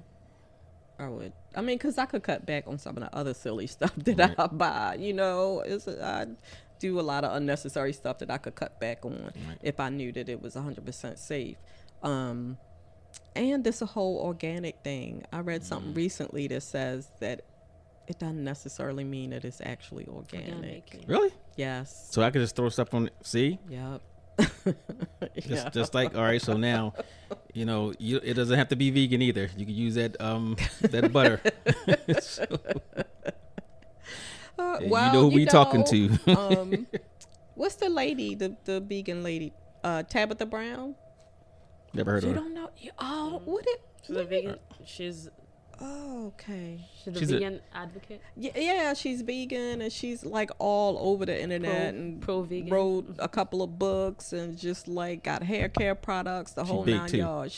I would. I mean, because I could cut back on some of the other silly stuff that I buy. I do a lot of unnecessary stuff that I could cut back on if I knew that it was 100% safe. And this whole organic thing. I read something recently that says that it doesn't necessarily mean that it's actually organic. Really? Yes. So I could just throw stuff on. See? Yep. Just like, all right, so now it doesn't have to be vegan either. You can use that butter. Well, you know who we talking to. What's the lady, the vegan lady, Tabitha Brown? Never heard of her. You don't know? She's a vegan. Okay. She's a vegan advocate. Yeah, she's vegan, and she's like all over the internet and pro-vegan. Wrote a couple of books and just like got hair care products, the whole 9 yards.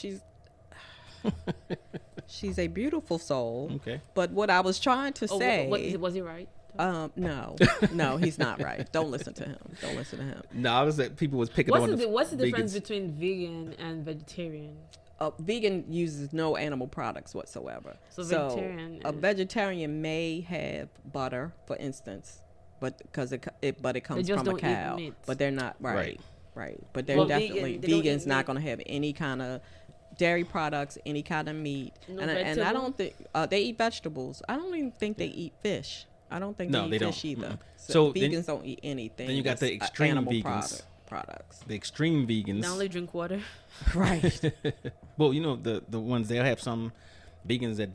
She's a beautiful soul. Okay. But what I was trying to say, was he right? No, he's not right. Don't listen to him. No, I was that people was picking on what's the difference between vegan and vegetarian? Vegan uses no animal products whatsoever. So vegetarian. A vegetarian may have butter, for instance, but it comes from a cow. But they're not right. But they're definitely vegans. Not going to have any kind of dairy products, any kind of meat, and I don't think they eat vegetables. I don't even think they eat fish. I don't think they eat fish either. Mm-hmm. So vegans don't eat anything. Then you got the extreme vegans. Products. The extreme vegans. They only drink water. Right. Well, the ones, they'll have some vegans that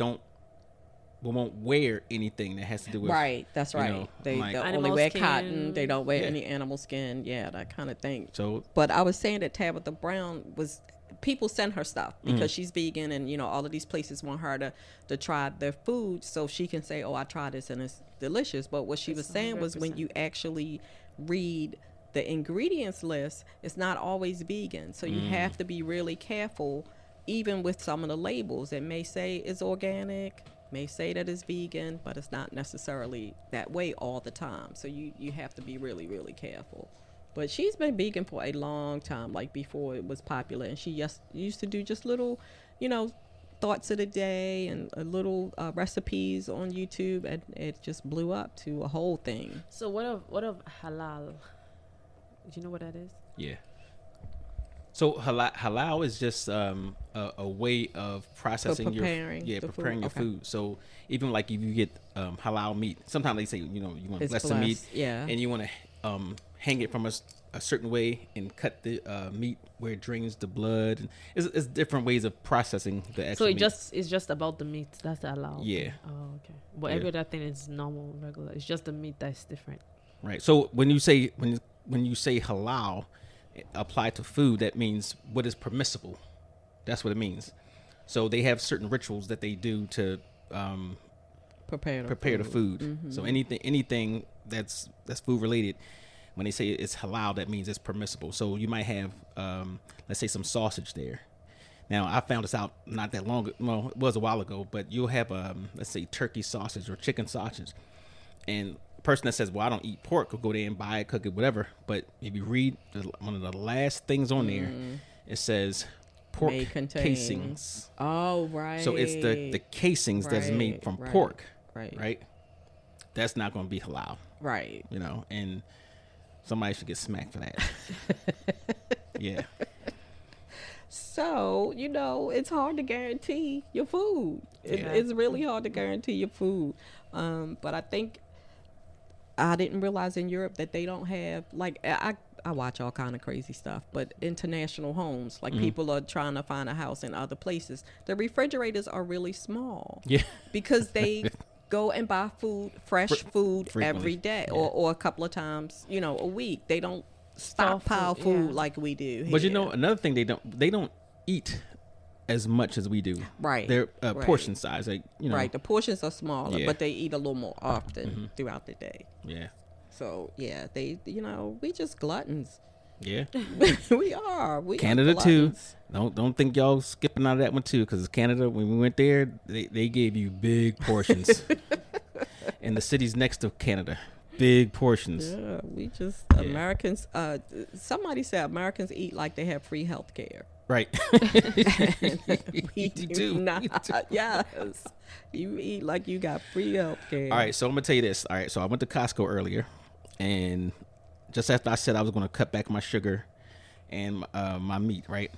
won't wear anything that has to do with that's right. They only wear cotton. They don't wear any animal skin. Yeah, that kind of thing. So, but I was saying that Tabitha Brown people send her stuff because she's vegan, and all of these places want her to try their food so she can say, oh, I tried this and it's delicious. But what she was saying was, when you actually read the ingredients list, it's not always vegan, so you have to be really careful. Even with some of the labels, it may say it's organic, may say that it's vegan, but it's not necessarily that way all the time. So you have to be really, really careful. But she's been vegan for a long time, like before it was popular, and she used to do just little, thoughts of the day and little recipes on YouTube, and it just blew up to a whole thing. So what of halal? Do you know what that is? Yeah. So halal is just a way of processing preparing your food. So even like if you get halal meat, sometimes they say you want to bless the meat, and you want to hang it from a certain way and cut the meat where it drains the blood. And it's different ways of processing the actual meat. So it's just about the meat. That's the halal. Yeah. Oh, okay. But every other thing is normal, regular. It's just the meat that's different. Right. So when you say halal applied to food, that means what is permissible. That's what it means. So they have certain rituals that they do to prepare the food. Mm-hmm. So anything that's food related, when they say it's halal, that means it's permissible. So you might have let's say some sausage there. Now I found this out not that long ago. Well, it was a while ago, but you'll have let's say turkey sausage or chicken sausage, and person that says, well, I don't eat pork, will go there and buy it, cook it, whatever. But if you read one of the last things on there, it says pork casings. Oh, right. So it's the casings that's made from pork. Right. That's not going to be halal. Right. And somebody should get smacked for that. Yeah. So, it's hard to guarantee your food. Yeah. It's really hard to guarantee your food. But I think I didn't realize in Europe that they don't have, like, I watch all kind of crazy stuff, but international homes, like people are trying to find a house in other places. The refrigerators are really small. Yeah. Because they go and buy fresh food frequently. every day Yeah. or a couple of times, a week. They don't stockpile food like we do But here. another thing, they don't eat as much as we do. Right. Their Right. portion size, like, Right, the portions are smaller, Yeah. but they eat a little more often throughout the day. Yeah. So yeah, they we just gluttons. Yeah. we are. We Canada are too. gluttons. Don't think y'all skipping out of that one too, because Canada, when we went there, they gave you big portions. And the cities next to Canada, big portions. Yeah, we just Americans. Somebody said Americans eat like they have free health care. Right. We do not. Yes, you eat like you got free health care. All right, so I'm gonna tell you this. All right, so I went to Costco earlier, and just after I said I was gonna cut back my sugar and my meat, right?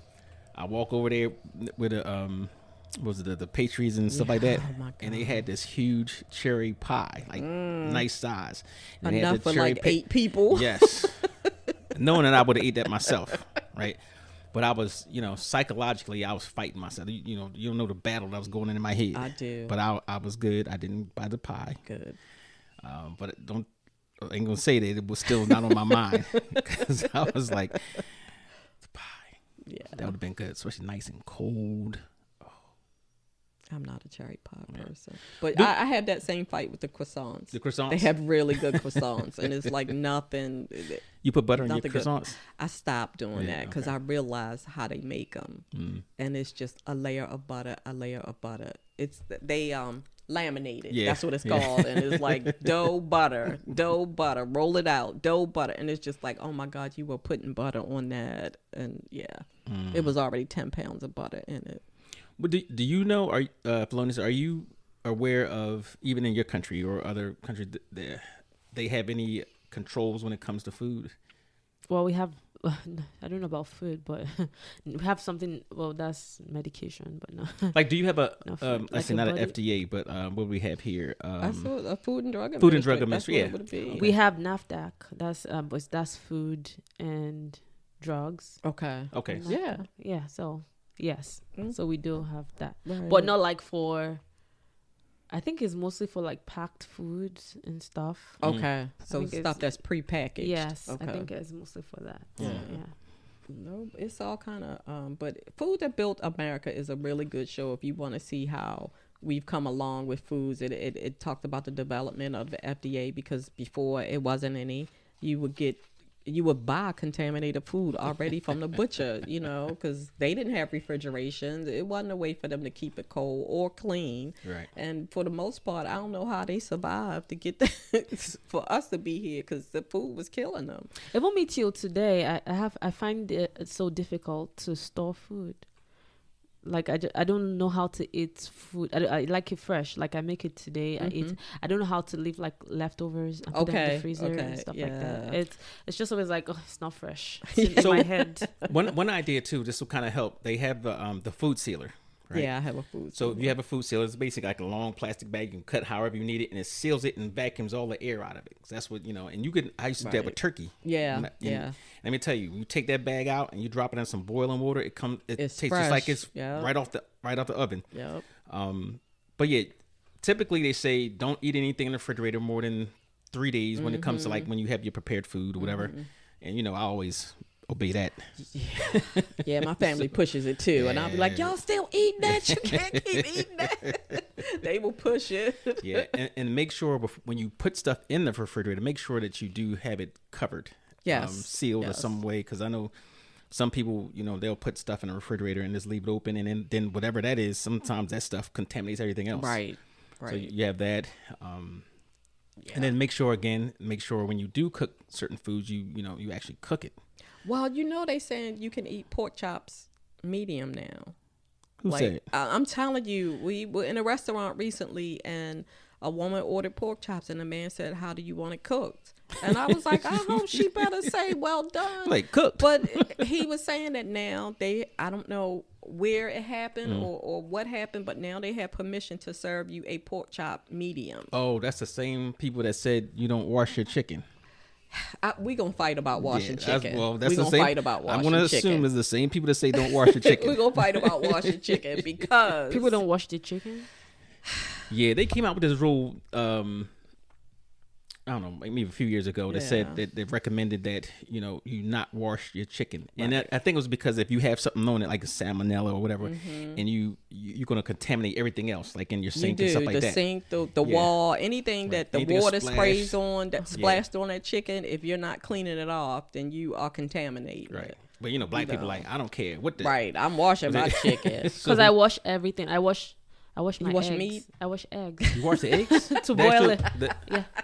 I walk over there with the pastries and stuff like that, Oh, my and they had this huge cherry pie, like nice size. And they had Enough the for cherry like 8 people. Yes, knowing that I would have ate that myself, right? But I was, psychologically, I was fighting myself. You don't know the battle that was going on in my head. I do. But I was good. I didn't buy the pie. Good. But I ain't gonna say that it was still not on my mind, because I was like, the pie. Yeah. That would have been good, especially nice and cold. I'm not a cherry pie person, but I had that same fight with the croissants. The croissants? They have really good croissants, and it's like nothing. You put butter on your Nothing good. croissants? I stopped doing Yeah, that because okay. I realized how they make them, and it's just a layer of butter, a layer of butter. It's they laminated. Yeah, That's what it's yeah. called, and it's like dough butter, roll it out, dough butter, and it's just like, oh my God, you were putting butter on that, and it was already 10 pounds of butter in it. But do you know, Felonious, are you aware of, even in your country or other countries, they have any controls when it comes to food? Well, we have, I don't know about food, but we have something, well, that's medication, but no. Like, do you have No food. I say Like not a an FDA, but what do we have here? That's a Food and Drug Food and Drug Administration. Administration, That's what it would be. We have NAFDAC, that's food and drugs. Okay. Okay. Yeah. Yeah, so, yes. So we do have that. Right. But not like I think it's mostly for like packed foods and stuff. Okay. So think it's- stuff that's prepackaged. Yes, Okay. I think it's mostly for that. Yeah. No, it's all kind of but Food That Built America is a really good show if you want to see how we've come along with foods. It talked about the development of the FDA, because before it wasn't any. You would buy contaminated food already from the butcher, because they didn't have refrigeration. It wasn't a way for them to keep it cold or clean. Right. And for the most part, I don't know how they survived to get that for us to be here, because the food was killing them. Even me till today, I find it so difficult to store food. Like I don't know how to eat food. I like it fresh. Like I make it today. I eat. I don't know how to leave like leftovers and put them in the freezer and stuff like that. It's just always like, oh, it's not fresh. It's in my head. One idea too, this will kind of help. They have the food sealer. Right? Yeah, I have a food. So if you have a food sealer, it's basically like a long plastic bag. You can cut however you need it, and it seals it and vacuums all the air out of it. That's what, and you could, I used to do that with turkey. Yeah, And yeah. Let me tell you, you take that bag out and you drop it in some boiling water, it It's tastes just like fresh. it's Yep. right off the oven. Yep. But yeah, typically they say don't eat anything in the refrigerator more than 3 days when it comes to like when you have your prepared food or whatever. And I always obey that. Yeah, my family pushes it too, and I'll be like, "Y'all still eating that? You can't keep eating that." They will push it. Yeah, and make sure when you put stuff in the refrigerator, make sure that you do have it covered, Yes, sealed or some way. Because I know some people, they'll put stuff in the refrigerator and just leave it open, and then whatever that is, sometimes that stuff contaminates everything else. Right. So you have that. And then make sure when you do cook certain foods, you actually cook it. Well, they saying you can eat pork chops medium now. Who said? I'm telling you, we were in a restaurant recently, and a woman ordered pork chops, and the man said, "How do you want it cooked?" And I was like, I hope she better say well done. Like cooked. But he was saying that now I don't know where it happened or what happened, but now they have permission to serve you a pork chop medium. Oh, that's the same people that said you don't wash your chicken. We gonna fight about washing chicken. That's we the gonna same. fight about washing chicken. I'm gonna assume it's the same people that say don't wash your chicken. We gonna fight about washing chicken because People don't wash the chicken. Yeah, they came out with this rule. I don't know, maybe a few years ago that said that they recommended that you not wash your chicken, and I think it was because if you have something on it like a salmonella or whatever, and you're going to contaminate everything else, like in your sink and stuff like the that. Sink, the wall, anything that the Anything water splash. sprays on, that splashed on that chicken. If you're not cleaning it off, then you are contaminating Right. it. But black people like I don't care what the Right, I'm washing my chicken. Because I wash everything. I wash my wash eggs. meat? I wash eggs. You wash the eggs To boil it.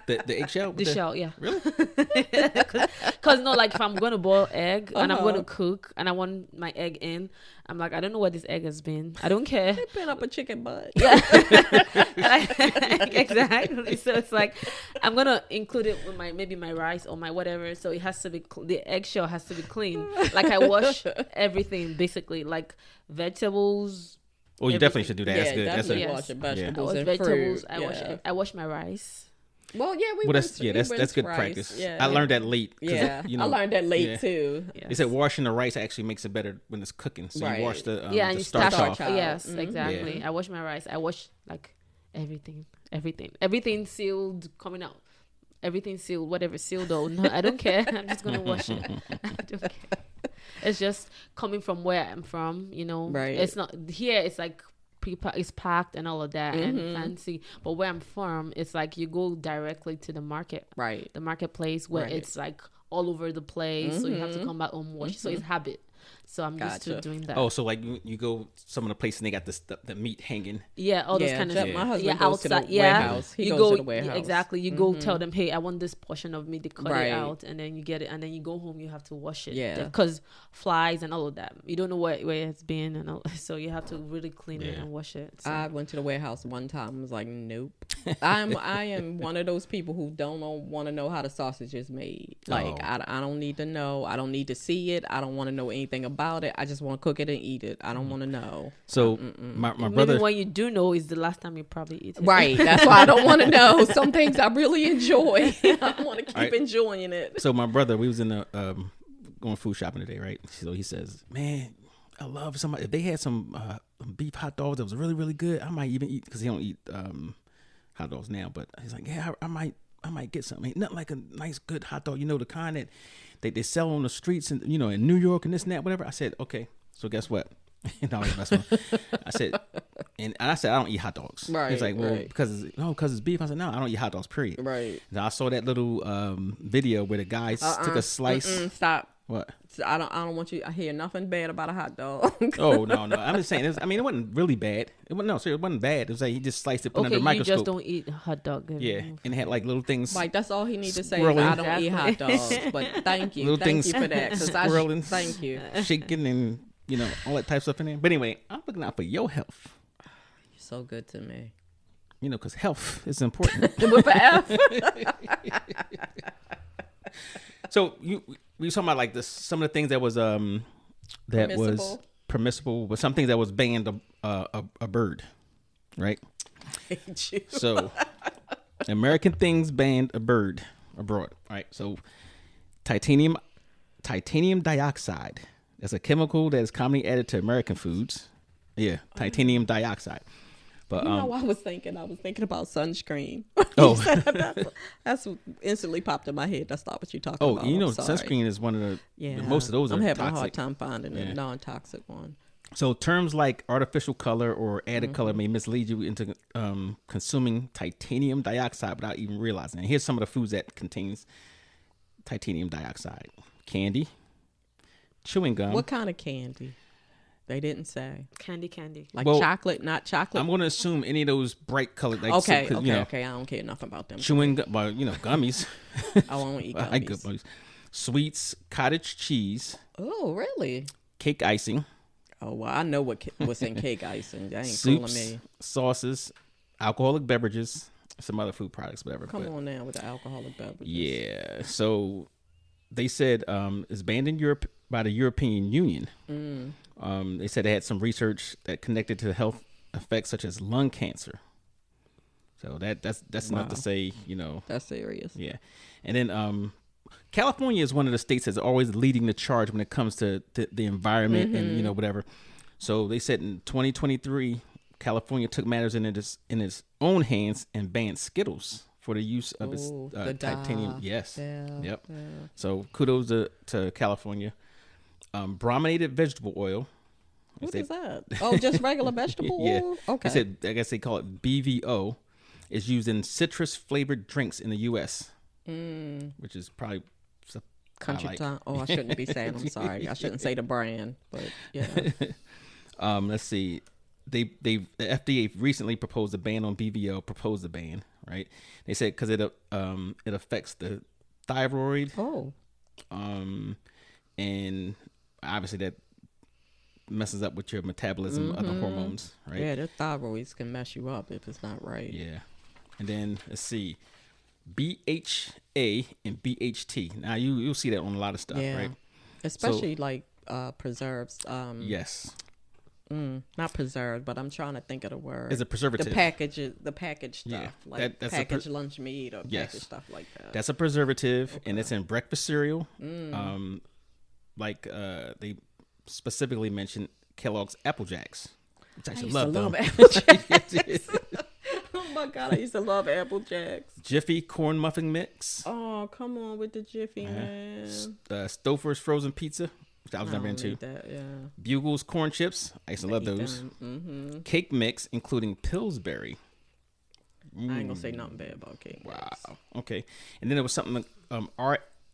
The eggshell. The shell, yeah. Really? Because like if I'm gonna boil egg and I'm gonna cook and I want my egg in, I'm like, I don't know where this egg has been. I don't care. They been up a chicken butt. Yeah. Exactly. So it's like I'm gonna include it with maybe my rice or my whatever. So it has to be the eggshell has to be clean. Like I wash everything basically, like vegetables. Well, you definitely should do that. Yeah, That's good. That's definitely a, washing I vegetables wash and vegetables. fruit. I wash my rice. Well, yeah, that's good practice. Yeah, I learned that late. Yeah, I learned that late too. Yes. They said washing the rice actually makes it better when it's cooking. So you wash the and the you starch off. Yes, exactly. I wash my rice. I wash like everything sealed coming out. Everything sealed, whatever sealed though. No, I don't care. I'm just gonna wash it. I don't care. It's just coming from where I'm from, Right. It's not here. It's like it's packed and all of that and fancy. But where I'm from, it's like you go directly to the market, Right. the marketplace where it's like all over the place. So you have to come back home wash. So it's habit. So I'm used to doing that. Oh, so like you go some of the places and they got the meat hanging. Yeah, all those kind of Jeff, stuff. my husband Yeah, goes to the outside. warehouse. He goes to the warehouse. Exactly. You go tell them, hey, I want this portion of meat. They cut Right. it out, and then you get it, and then you go home. You have to wash it. Yeah. Because flies and all of that. You don't know where it's been, and all, so you have to really clean it and wash it. So. I went to the warehouse one time and was like, nope. I am one of those people who don't want to know how the sausage is made. Like, I don't need to know. I don't need to see it. I don't want to know anything about it. I just want to cook it and eat it. I don't want to know. So my Maybe brother. when you do know is the last time you probably eat it. Right. That's why I don't want to know. Some things I really enjoy. I want to keep Right. enjoying it. So my brother, we was in the going food shopping today, right? So he says, "Man, I love somebody. If they had some beef hot dogs that was really really good, I might even eat because he don't eat hot dogs now. But he's like, yeah, I might get something. Ain't nothing like a nice good hot dog. The kind that they sell on the streets and in New York and this and that, whatever." I said, okay. So guess what? No, I said, I don't eat hot dogs. Right. He's like, well, right. because it's beef. I said, no, I don't eat hot dogs. Period. Right. And I saw that little video where the guy took a slice. Stop. What? I don't want you. I hear nothing bad about a hot dog. Oh no! I'm just saying. It wasn't really bad. It wasn't bad. It was like he just sliced it, put it under a microscope. You just don't eat hot dog. Yeah, and it had like little things. Like that's all he needs to say. Is, Swirling. I don't eat hot dogs. But thank you, Little thank things you for that. swirling, Thank you. shaking, and all that type of stuff in there. But anyway, I'm looking out for your health. You're so good to me. Because health is important. With an F. So we were talking about like this, some of the things that was was permissible, but some things that was banned a bird, right? Hate you. So American things banned a bird abroad, right? So titanium dioxide. That's a chemical that is commonly added to American foods. Yeah, titanium dioxide. But I was thinking about sunscreen. Oh, that's what instantly popped in my head. That's not what you're talking oh, about. sunscreen is one of the most of those. I'm are having toxic. a hard time finding a non-toxic one. So terms like artificial color or added color may mislead you into consuming titanium dioxide without even realizing it. Here's some of the foods that contains titanium dioxide: candy, chewing gum. What kind of candy? They didn't say. Candy. Like chocolate, not chocolate. I'm going to assume any of those bright colored. Like, okay. I don't care enough about them. chewing gum, well, gummies. I won't eat gummies. I like gummies. Sweets, cottage cheese. Oh, really? Cake icing. Oh, well, I know what's in cake icing. That ain't Soups, fooling me. sauces, alcoholic beverages, some other food products, whatever. Come on now with the alcoholic beverages. Yeah. So they said it's banned in Europe by the European Union. They said they had some research that connected to health effects such as lung cancer. So that's enough to say, That's serious. Yeah. And then California is one of the states that's always leading the charge when it comes to the environment and whatever. So they said in 2023, California took matters in its own hands and banned Skittles for the use of its titanium. Yes. Yeah. Yep. Yeah. So kudos to California. Brominated vegetable oil. What is that? Oh, just regular vegetable oil? Okay. I guess they call it BVO. It's used in citrus flavored drinks in the U.S., which is probably Country time. Oh, I shouldn't be saying. I'm sorry. I shouldn't say the brand, but yeah. Let's see. The FDA recently proposed a ban on BVO. Proposed a ban, right? They said because it affects the thyroid. Oh. And obviously that messes up with your metabolism of the hormones, right? Yeah, the thyroids can mess you up if it's not right. Yeah. And then let's see, BHA and BHT. Now you'll see that on a lot of stuff, right? Especially preserves. Yes. Not preserved, but I'm trying to think of the word. It's a preservative. The package stuff, Yeah, like that's packaged lunch meat or packaged stuff like that. That's a preservative, and it's in breakfast cereal. They specifically mentioned Kellogg's Apple Jacks, which I actually love them. Apple Jacks. Oh my God, I used to love Apple Jacks. Jiffy corn muffin mix. Oh, come on with the Jiffy, man. Stouffer's frozen pizza, which I was never into. That, yeah. Bugle's corn chips. I used to love those. Cake mix, including Pillsbury. I ain't gonna say nothing bad about cake mix. Wow. Okay. And then there was something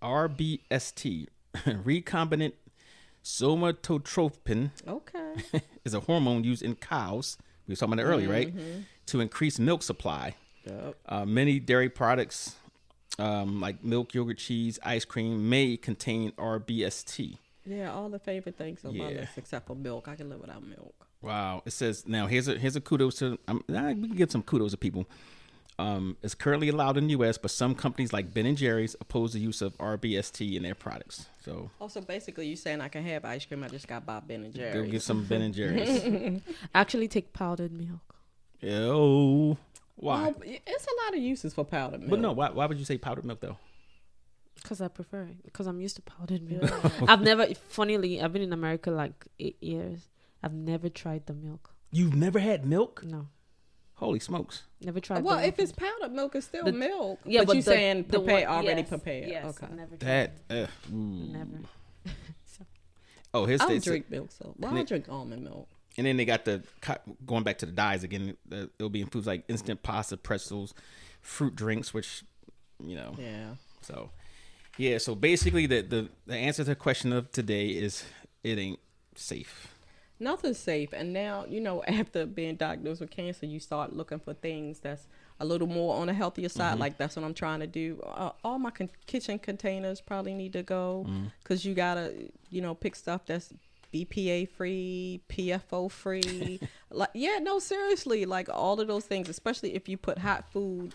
RBST, recombinant somatotropin. Okay. Is a hormone used in cows. We were talking about it earlier, right? To increase milk supply. Yep. Many dairy products, like milk, yogurt, cheese, ice cream, may contain RBST. Yeah, all the favorite things on my list except for milk. I can live without milk. Wow. It says, now here's a kudos to, we can give some kudos to people. It's currently allowed in the U.S., but some companies like Ben & Jerry's oppose the use of RBST in their products. So also, basically, you saying I can have ice cream. I just got by Ben & Jerry's. Go get some Ben & Jerry's. Actually, take powdered milk. Oh, why? Well, it's a lot of uses for powdered milk. But no, why would you say powdered milk though? Because I prefer it. Because I'm used to powdered milk. I've been in America like 8 years. I've never tried the milk. You've never had milk? No. Holy smokes. Never tried. Well, if it's powdered milk, it's still milk. Yeah, but you saying prepared, already prepared. Yes, okay. I've never tried Never. Oh, here's I'll drink milk, so I'll drink almond milk. And then they got going back to the dyes again. It'll be in foods like instant pasta, pretzels, fruit drinks, which, Yeah. So, yeah. So basically, the answer to the question of today is it ain't safe. Nothing's safe. And now, after being diagnosed with cancer, you start looking for things that's a little more on the healthier side. Like that's what I'm trying to do. All my kitchen containers probably need to go because you got to, pick stuff that's BPA free, PFO free. Seriously, like all of those things, especially if you put hot food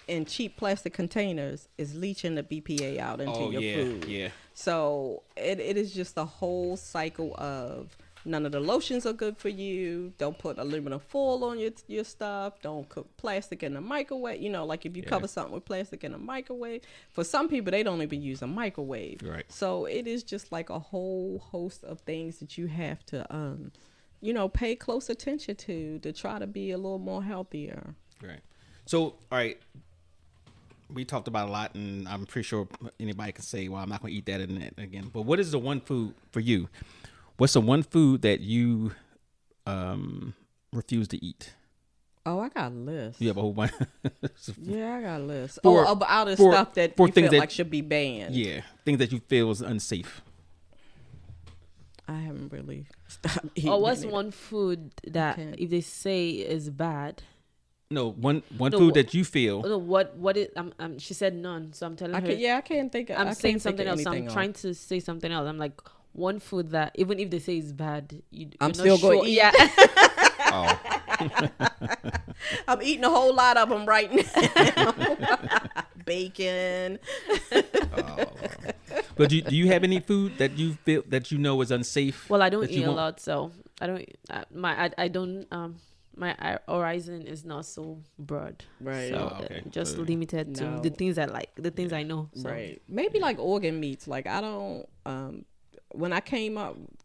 in cheap plastic containers, is leaching the BPA out into your food. Yeah. So it is just a whole cycle of none of the lotions are good for you. Don't put aluminum foil on your stuff. Don't cook plastic in the microwave. Like if you cover something with plastic in the microwave. For some people, they don't even use a microwave. Right. So it is just like a whole host of things that you have to, pay close attention to try to be a little more healthier. Right. So, all right. We talked about a lot, and I'm pretty sure anybody can say, well, I'm not going to eat that again. But what is the one food for you? What's the one food that you refuse to eat? Oh, I got a list. You have a whole bunch. Yeah, I got a list. About stuff that you feel like should be banned. Yeah, things that you feel is unsafe. I haven't really stopped eating. Or what's one food that if they say is bad? No, one food that you feel. No, what is? She said none, so I'm telling her. I can't think. I'm saying something else. I'm trying to say something else. I'm like one food that even if they say it's bad, I'm still going to eat. Yeah. I'm eating a whole lot of them right now. Bacon. Oh. But do you have any food that you feel that you know is unsafe? Well, I don't eat a lot, so I don't. I don't. My horizon is not so broad, right? So just limited to the things I like, the things I know. So. Right. Maybe like organ meats. Like I don't. When I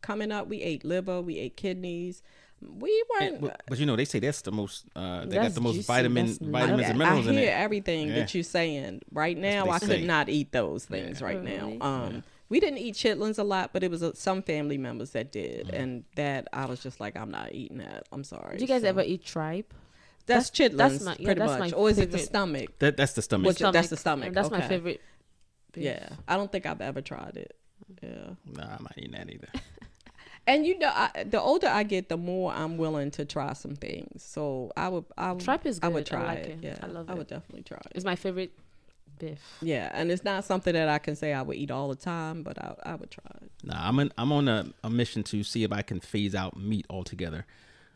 coming up, we ate liver, we ate kidneys. We weren't. But you know, they say that's the most. They got the most juicy. vitamins and minerals I in it. hear everything that you're saying. Right now, I could not eat those things right now. We didn't eat chitlins a lot, but it was some family members that did, and that I was just like, I'm not eating that. I'm sorry. Did you guys ever eat tripe? That's chitlins, pretty much. Or is it the stomach? That's the stomach. That's the stomach. That's my favorite. Yeah, I don't think I've ever tried it. Yeah. Nah, I'm not eating that either. And you know, the older I get, the more I'm willing to try some things. So tripe is good. I would try it. Yeah, I love it. I would definitely try it. It's my favorite beef. Yeah, and it's not something that I can say I would eat all the time, but I would try it. Nah, I'm on a mission to see if I can phase out meat altogether.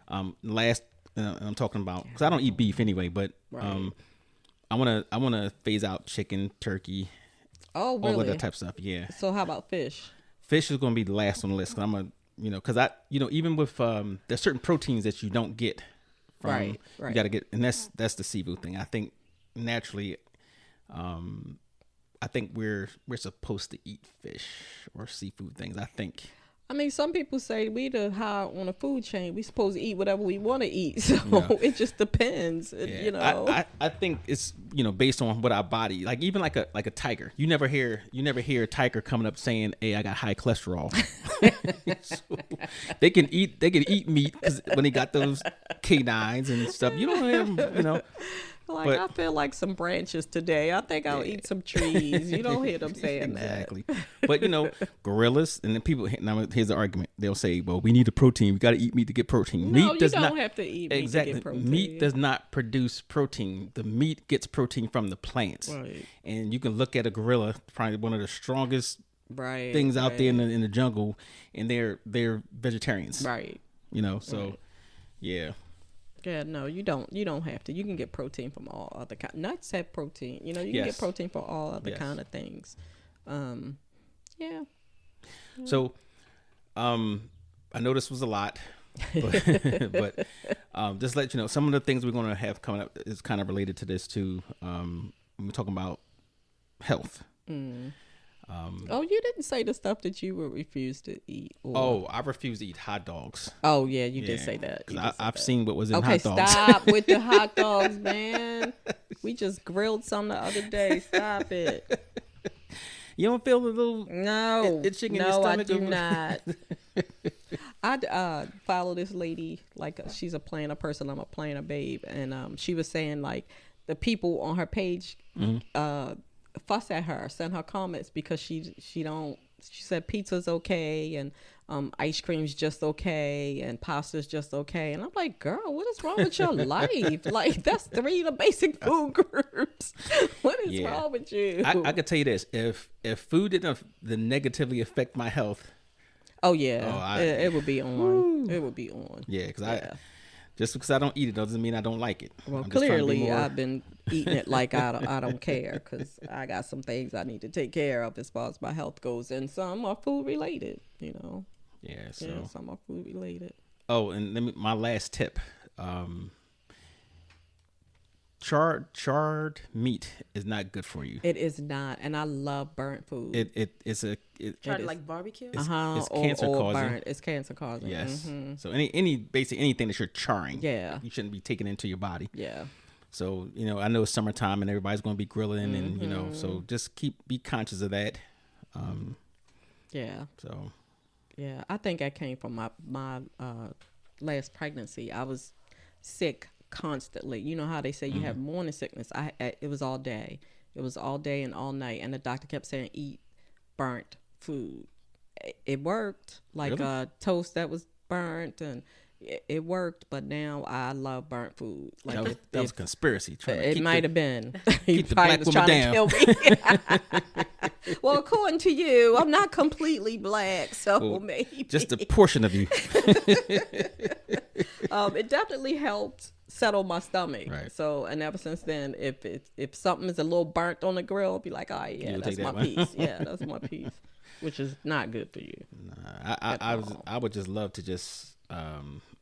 I'm talking about because I don't eat beef anyway, but I wanna phase out chicken, turkey, all of that type of stuff. Yeah. So how about fish? Fish is gonna be the last on the list. Cause even with there's certain proteins that you don't get from. Right. You gotta get, and that's the seafood thing. I think naturally. I think we're supposed to eat fish or seafood things. I think. I mean, some people say we the high on a food chain. We supposed to eat whatever we want to eat. So it just depends. Yeah. You know. I think it's based on what our body like. Even like a tiger. You never hear a tiger coming up saying, "Hey, I got high cholesterol." So they can eat meat because when they got those canines and stuff, you don't hear them. Like, I feel like some branches today. I think I'll eat some trees. You don't hear them saying exactly. But gorillas and then people. Now here's the argument. They'll say, "Well, we need the protein. We got to eat meat to get protein." No, meat does not have to eat meat to get protein. Meat does not produce protein. The meat gets protein from the plants. Right. And you can look at a gorilla, probably one of the strongest things out there in the jungle, and they're vegetarians. Right. Yeah. Yeah, no, you don't have to. You can get protein from all other kind. Nuts have protein. You can get protein from all other kind of things. Yeah. So, I know this was a lot, but just to let you know, some of the things we're going to have coming up is kind of related to this too. When we're talking about health. You didn't say the stuff that you would refuse to eat. I refuse to eat hot dogs. Oh, yeah, you did say that. I've seen what was in hot dogs. Okay, stop with the hot dogs, man. We just grilled some the other day. Stop it. You don't feel a little itching in your stomach? No, I do not. I follow this lady, like she's a planner person. I'm a planner babe. And she was saying, like, the people on her page fuss at her, send her comments because she said pizza's okay and ice cream's just okay and pasta's just okay, and I'm like, girl, what is wrong with your life? Like, that's 3 of the basic food groups. What is wrong with you? I could tell you this: if food didn't negatively affect my health, it would be on. Woo. It would be on. Yeah, because just because I don't eat it doesn't mean I don't like it. Well, clearly I've been eating it like I don't care because I got some things I need to take care of as far as my health goes, and some are food related. Yeah, some are food related. Oh, and my last tip: charred meat is not good for you. It is not, and I love burnt food. It's charred like barbecue. It's cancer causing. Burnt. It's cancer causing. Yes. Mm-hmm. So anything that you're charring, you shouldn't be taking into your body. Yeah. So I know it's summertime and everybody's going to be grilling, and so just be conscious of that. Yeah. So. Yeah, I think I came from my last pregnancy. I was sick constantly. You know how they say you have morning sickness. It was all day. It was all day and all night, and the doctor kept saying eat burnt food. It worked, like toast that was burnt, and it worked. But now I love burnt food. Like that was a conspiracy. It might have been. He probably was trying to kill me. Well, according to you, I'm not completely black, so maybe just a portion of you. It definitely helped settle my stomach. Right. So, and ever since then, if something is a little burnt on the grill, I'll be like, all right, yeah, You'll that's take my that one. piece. Yeah, that's my piece, which is not good for you. I would just love to just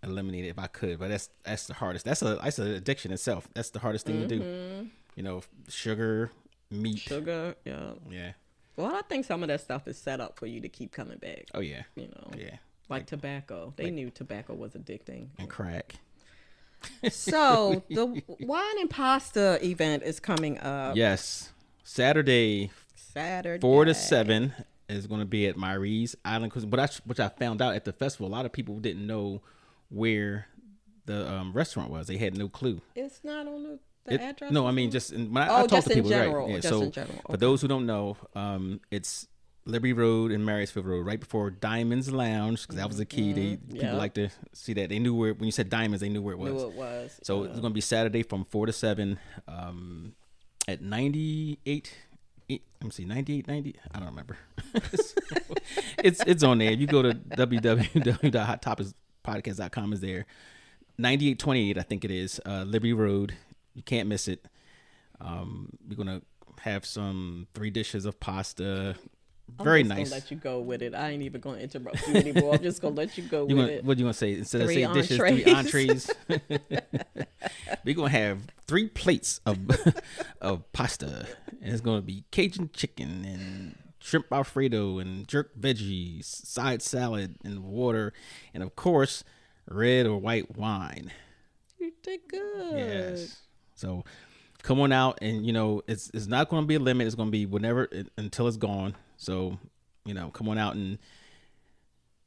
eliminate it if I could, but that's the hardest. That's an addiction itself. That's the hardest thing to do. You know, sugar, meat. Sugar, yeah. Yeah. Well, I think some of that stuff is set up for you to keep coming back. Oh yeah. You know. Yeah. Like tobacco. They knew tobacco was addicting. And crack. So the wine and pasta event is coming up. Yes. Saturday 4 to 7 is going to be at Myrie's Island Cuisine. Which I found out at the festival, a lot of people didn't know where the restaurant was. They had no clue. It's not on the address? No, I mean just when I talk to people, general, right? Yeah, just so in general. Okay. for those who don't know, it's Liberty Road and Marysville Road, right before Diamonds Lounge, because that was the key. People like to see that. They knew where, when you said Diamonds, they knew where it was. So it's going to be Saturday from 4 to 7 at 98. Let me see, 9890. I don't remember. it's on there. You go to www.hottopicspodcast.com is there. 9828, I think it is. Liberty Road. You can't miss it. We're gonna have 3 dishes of pasta. Very nice. I'm gonna let you go with it. I ain't even gonna interrupt you anymore. I'm just gonna let you go with it. What do you want to say? Instead 3 of saying entrees. dishes, 3 entrees. We're gonna have 3 plates of pasta, and it's gonna be Cajun chicken and shrimp Alfredo and jerk veggies, side salad and water, and of course, red or white wine. You did good. Yes. So come on out, and it's not going to be a limit. It's going to be whenever until it's gone. So come on out and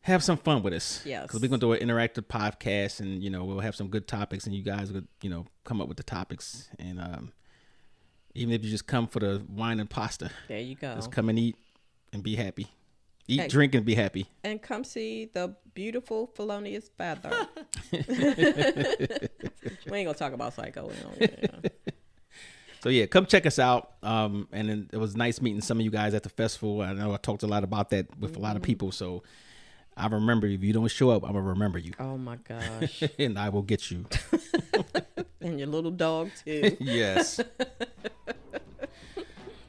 have some fun with us. Yes. Because we're going to do an interactive podcast, and we'll have some good topics, and you guys will come up with the topics, and even if you just come for the wine and pasta, there you go. Just come and eat and be happy. Eat, drink, and be happy. And come see the beautiful Felonious Feather. We ain't gonna talk about Psycho. So yeah, come check us out. And then it was nice meeting some of you guys at the festival. I know I talked a lot about that with a lot of people. So I remember if you don't show up, I'm gonna remember you. Oh my gosh! And I will get you. And your little dog too. Yes.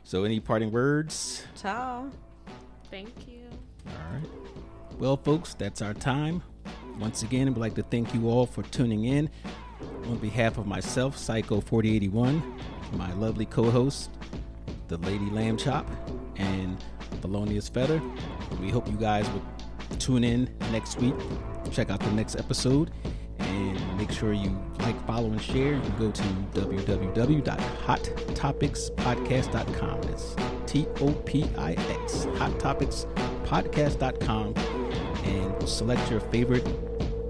So any parting words? Ciao. Thank you. All right. Well, folks, that's our time. Once again, I'd like to thank you all for tuning in. On behalf of myself, Psycho 4081, my lovely co-host, the Lady Lamb Chop, and Felonious Feather, we hope you guys will tune in next week. Check out the next episode, and make sure you like, follow, and share. You can go to www.hottopicspodcast.com. That's Topix, hottopicspodcast.com, and select your favorite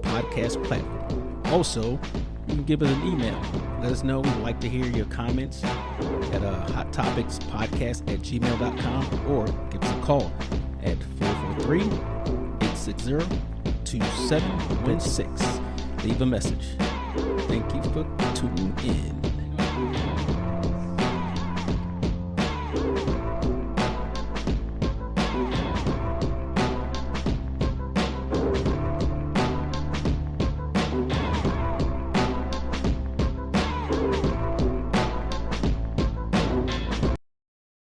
podcast platform. Also, you can give us an email. Let us know. We'd like to hear your comments at hottopicspodcast@gmail.com, or give us a call at 443-860-2716. Leave a message. Thank you for tuning in.